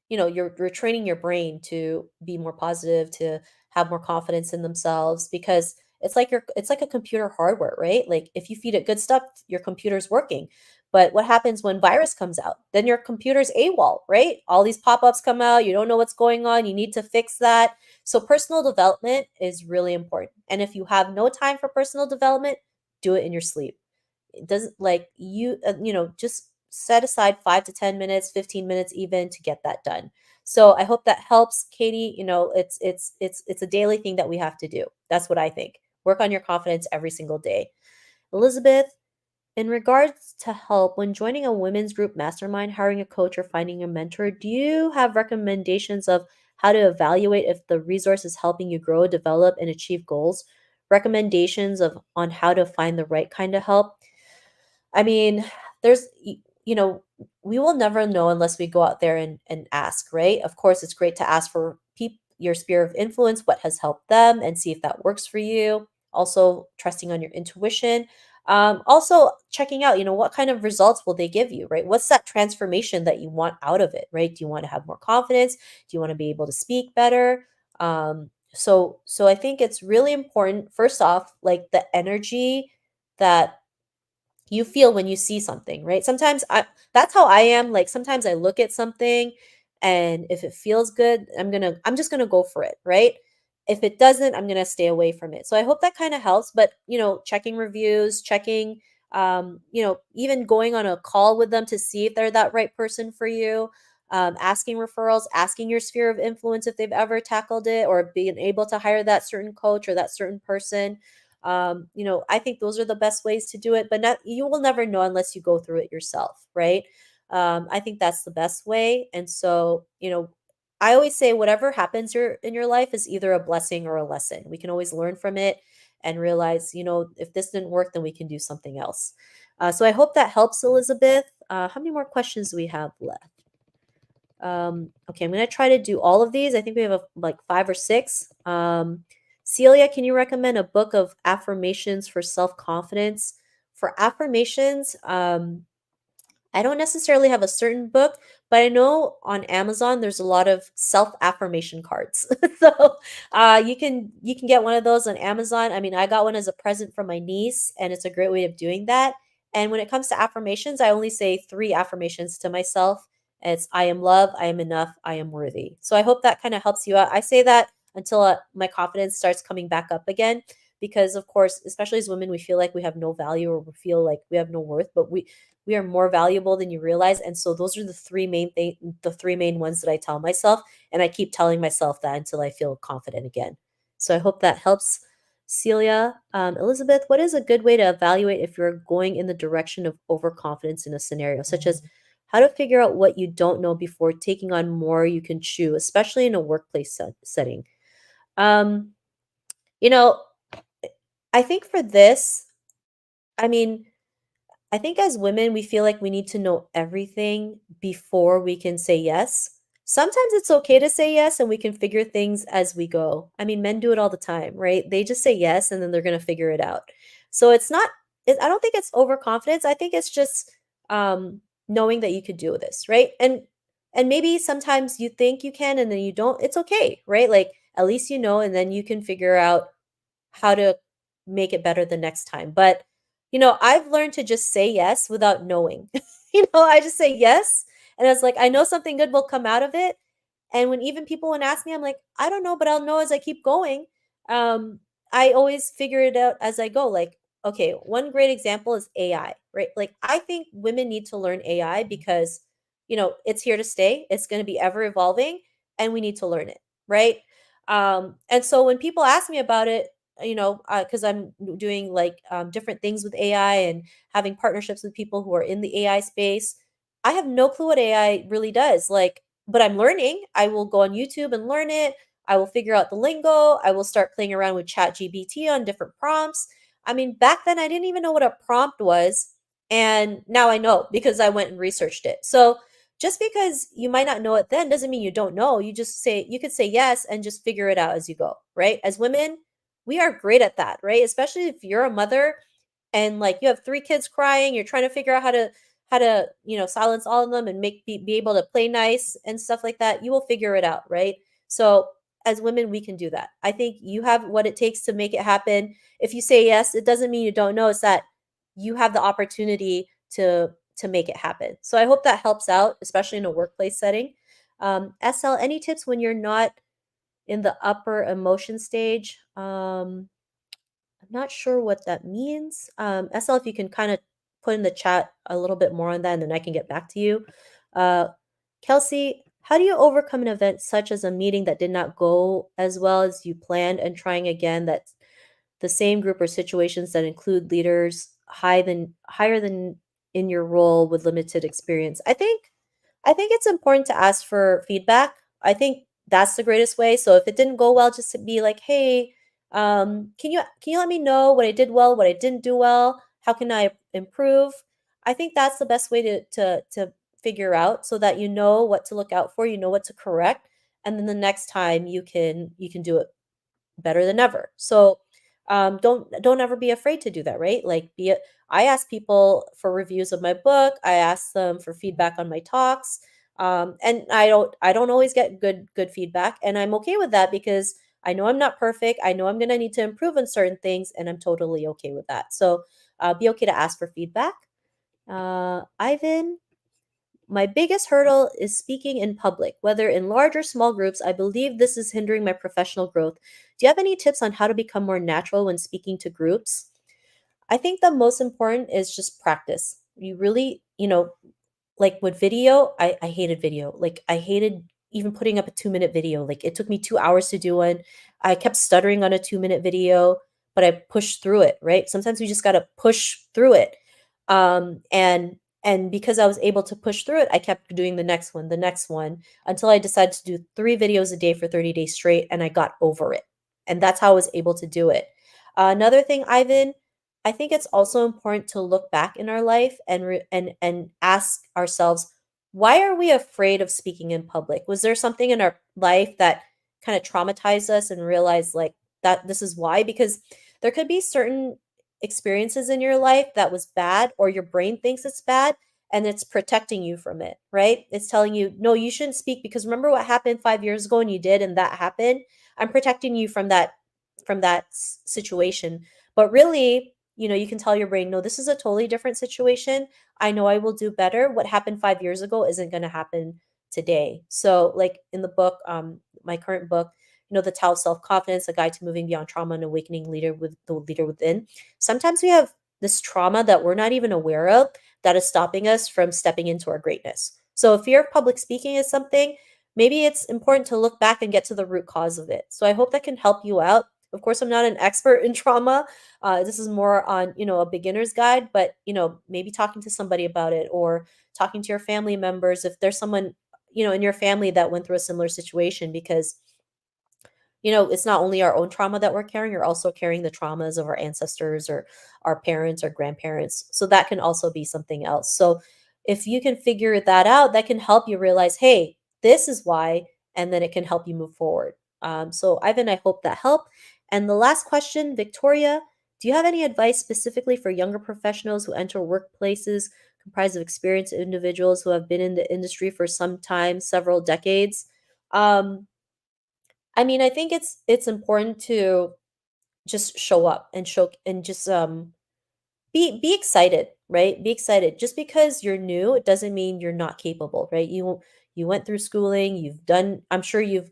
you're training your brain to be more positive, to have more confidence in themselves, because it's like a computer hardware, right? Like if you feed it good stuff, your computer's working. But what happens when virus comes out? Then your computer's AWOL, right? All these pop-ups come out, you don't know what's going on, you need to fix that. So personal development is really important. And if you have no time for personal development, do it in your sleep. It doesn't, like, just set aside 5 to 10 minutes, 15 minutes even, to get that done. So I hope that helps, Katie. It's a daily thing that we have to do. That's what I think. Work on your confidence every single day. Elizabeth, in regards to help when joining a women's group mastermind, hiring a coach, or finding a mentor, do you have recommendations of how to evaluate if the resource is helping you grow, develop, and achieve goals? Recommendations of on how to find the right kind of help? I mean, there's you know, we will never know unless we go out there and ask, right? Of course, it's great to ask for your sphere of influence, what has helped them, and see if that works for you. Also, trusting on your intuition. Also checking out, what kind of results will they give you, right? What's that transformation that you want out of it, right? Do you want to have more confidence? Do you want to be able to speak better? So I think it's really important, first off, like the energy that you feel when you see something, right? Sometimes that's how I am. Like sometimes I look at something, and if it feels good, I'm just going to go for it, right? If it doesn't, I'm going to stay away from it. So I hope that kind of helps, but checking reviews, checking even going on a call with them to see if they're that right person for you. Asking referrals, asking your sphere of influence if they've ever tackled it, or being able to hire that certain coach or that certain person. I think those are the best ways to do it, but you will never know unless you go through it yourself, right? I think that's the best way. And so, I always say whatever happens in your life is either a blessing or a lesson. We can always learn from it and realize, if this didn't work, then we can do something else. So I hope that helps, Elizabeth. How many more questions do we have left? Okay, I'm going to try to do all of these. I think we have like 5 or 6. Celia, can you recommend a book of affirmations for self-confidence? For affirmations, I don't necessarily have a certain book, but I know on Amazon there's a lot of self-affirmation cards. So you can get one of those on Amazon. I mean, I got one as a present from my niece, and it's a great way of doing that. And when it comes to affirmations, I only say 3 affirmations to myself. It's I am love, I am enough, I am worthy. So I hope that kind of helps you out. I say that until my confidence starts coming back up again, because of course, especially as women, we feel like we have no value, or we feel like we have no worth, but we are more valuable than you realize. And so those are the 3 main ones that I tell myself, and I keep telling myself that until I feel confident again. So I hope that helps, Celia. Elizabeth, what is a good way to evaluate if you're going in the direction of overconfidence in a scenario, such as how to figure out what you don't know before taking on more you can chew, especially in a workplace setting? Um, you know, I think for this, I mean, I think as women, we feel like we need to know everything before we can say yes. Sometimes it's okay to say yes and we can figure things as we go. I mean, men do it all the time, right? They just say yes and then they're going to figure it out. So it's not, I don't think it's overconfidence. I think it's just knowing that you could do this, right? And maybe sometimes you think you can and then you don't. It's okay, right? Like at least you know, and then you can figure out how to make it better the next time. But, I've learned to just say yes without knowing. I just say yes. And it's like, I know something good will come out of it. And when even people would ask me, I'm like, I don't know, but I'll know as I keep going. Um, I always figure it out as I go. Like, okay, one great example is AI, right? Like, I think women need to learn AI because, it's here to stay. It's going to be ever evolving, and we need to learn it, right? And so when people ask me about it, because I'm doing like different things with AI and having partnerships with people who are in the AI space, I have no clue what AI really does. Like, but I'm learning. I will go on YouTube and learn it. I will figure out the lingo. I will start playing around with ChatGPT on different prompts. I mean, back then I didn't even know what a prompt was. And now I know because I went and researched it. So just because you might not know it then doesn't mean you don't know. You could say yes and just figure it out as you go, right? As women, we are great at that, right? Especially if you're a mother and like you have three kids crying, you're trying to figure out how to silence all of them and be able to play nice and stuff like that. You will figure it out, right? So as women, we can do that. I think you have what it takes to make it happen. If you say yes, it doesn't mean you don't know. It's that you have the opportunity to make it happen. So I hope that helps out, especially in a workplace setting. SL, any tips when you're not in the upper emotion stage? I'm not sure what that means. SL, if you can kind of put in the chat a little bit more on that, and then I can get back to you. Uh, Kelsey, how do you overcome an event such as a meeting that did not go as well as you planned and trying again that's the same group or situations that include leaders higher than in your role with limited experience? I think it's important to ask for feedback. I think that's the greatest way. So if it didn't go well, just to be like, hey, can you let me know what I did well, what I didn't do well? How can I improve? I think that's the best way to figure out so that you know what to look out for, you know what to correct, and then the next time you can do it better than ever. So don't ever be afraid to do that, right? Like I ask people for reviews of my book. I ask them for feedback on my talks. And I don't always get good feedback, and I'm okay with that because I know I'm not perfect. I know I'm gonna need to improve on certain things, and I'm totally okay with that. So be okay to ask for feedback. Ivan, my biggest hurdle is speaking in public, whether in large or small groups. I believe this is hindering my professional growth. Do you have any tips on how to become more natural when speaking to groups? I think the most important is just practice. You really, like with video, I hated video. Like I hated even putting up a 2-minute video. Like it took me 2 hours to do one. I kept stuttering on a 2-minute video, but I pushed through it, right? Sometimes we just gotta push through it. And because I was able to push through it, I kept doing the next one until I decided to do 3 videos a day for 30 days straight, and I got over it. And that's how I was able to do it. Another thing, Ivan, I think it's also important to look back in our life and ask ourselves, why are we afraid of speaking in public? Was there something in our life that kind of traumatized us and realized like that this is why? Because there could be certain experiences in your life that was bad or your brain thinks it's bad and it's protecting you from it, right? It's telling you, no, you shouldn't speak because remember what happened 5 years ago and you did and that happened. I'm protecting you from that situation. But really, you can tell your brain, no, this is a totally different situation. I know I will do better. What happened 5 years ago isn't going to happen today. So, like in the book, my current book, The Tao of Self Confidence, A Guide to Moving Beyond Trauma and Awakening Leader with the Leader Within. Sometimes we have this trauma that we're not even aware of that is stopping us from stepping into our greatness. So, fear of public speaking is something, maybe it's important to look back and get to the root cause of it. So, I hope that can help you out. Of course, I'm not an expert in trauma. This is more on, a beginner's guide, but, maybe talking to somebody about it or talking to your family members if there's someone, in your family that went through a similar situation because it's not only our own trauma that we're carrying, you're also carrying the traumas of our ancestors or our parents or grandparents. So that can also be something else. So if you can figure that out, that can help you realize, hey, this is why, and then it can help you move forward. So Ivan, I hope that helped. And the last question, Victoria, do you have any advice specifically for younger professionals who enter workplaces comprised of experienced individuals who have been in the industry for some time, several decades? Um, I mean, I think it's important to just show up and show and just be excited, right? Be excited. Just because you're new, it doesn't mean you're not capable, right? you went through schooling, I'm sure you've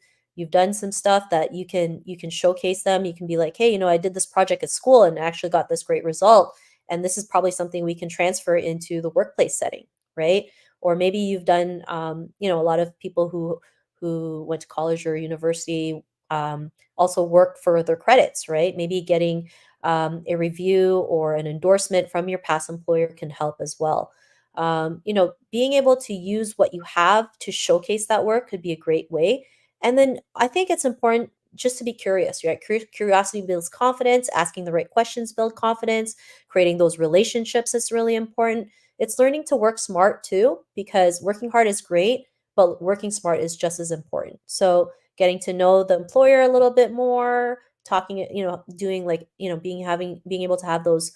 done some stuff that you can showcase them. You can be like, hey, I did this project at school and actually got this great result. And this is probably something we can transfer into the workplace setting, right? Or maybe you've done, a lot of people who went to college or university also work for their credits, right? Maybe getting a review or an endorsement from your past employer can help as well. Being able to use what you have to showcase that work could be a great way. And then I think it's important just to be curious, right? Curiosity builds confidence, asking the right questions build confidence, creating those relationships is really important. It's learning to work smart too, because working hard is great, but working smart is just as important. So getting to know the employer a little bit more, talking, doing like, being able to have those,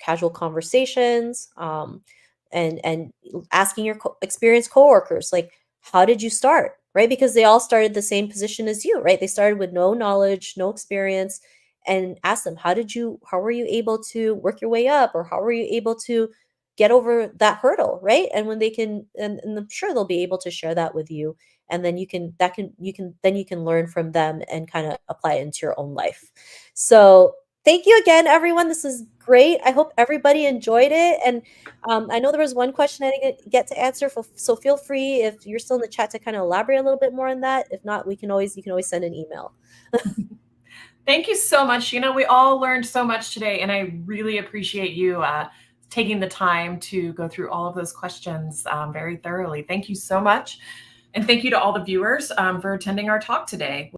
casual conversations, and asking your experienced coworkers, like, how did you start? Right? Because they all started the same position as you, right? They started with no knowledge, no experience, and ask them, how were you able to work your way up? Or how were you able to get over that hurdle? Right. And when they can, and I'm sure they'll be able to share that with you. And then you can learn from them and kind of apply it into your own life. So thank you again, everyone. This is great. I hope everybody enjoyed it. And I know there was one question I didn't get to answer, so feel free if you're still in the chat to kind of elaborate a little bit more on that. If not, you can always send an email. Thank you so much. We all learned so much today, and I really appreciate you taking the time to go through all of those questions very thoroughly. Thank you so much. And thank you to all the viewers for attending our talk today.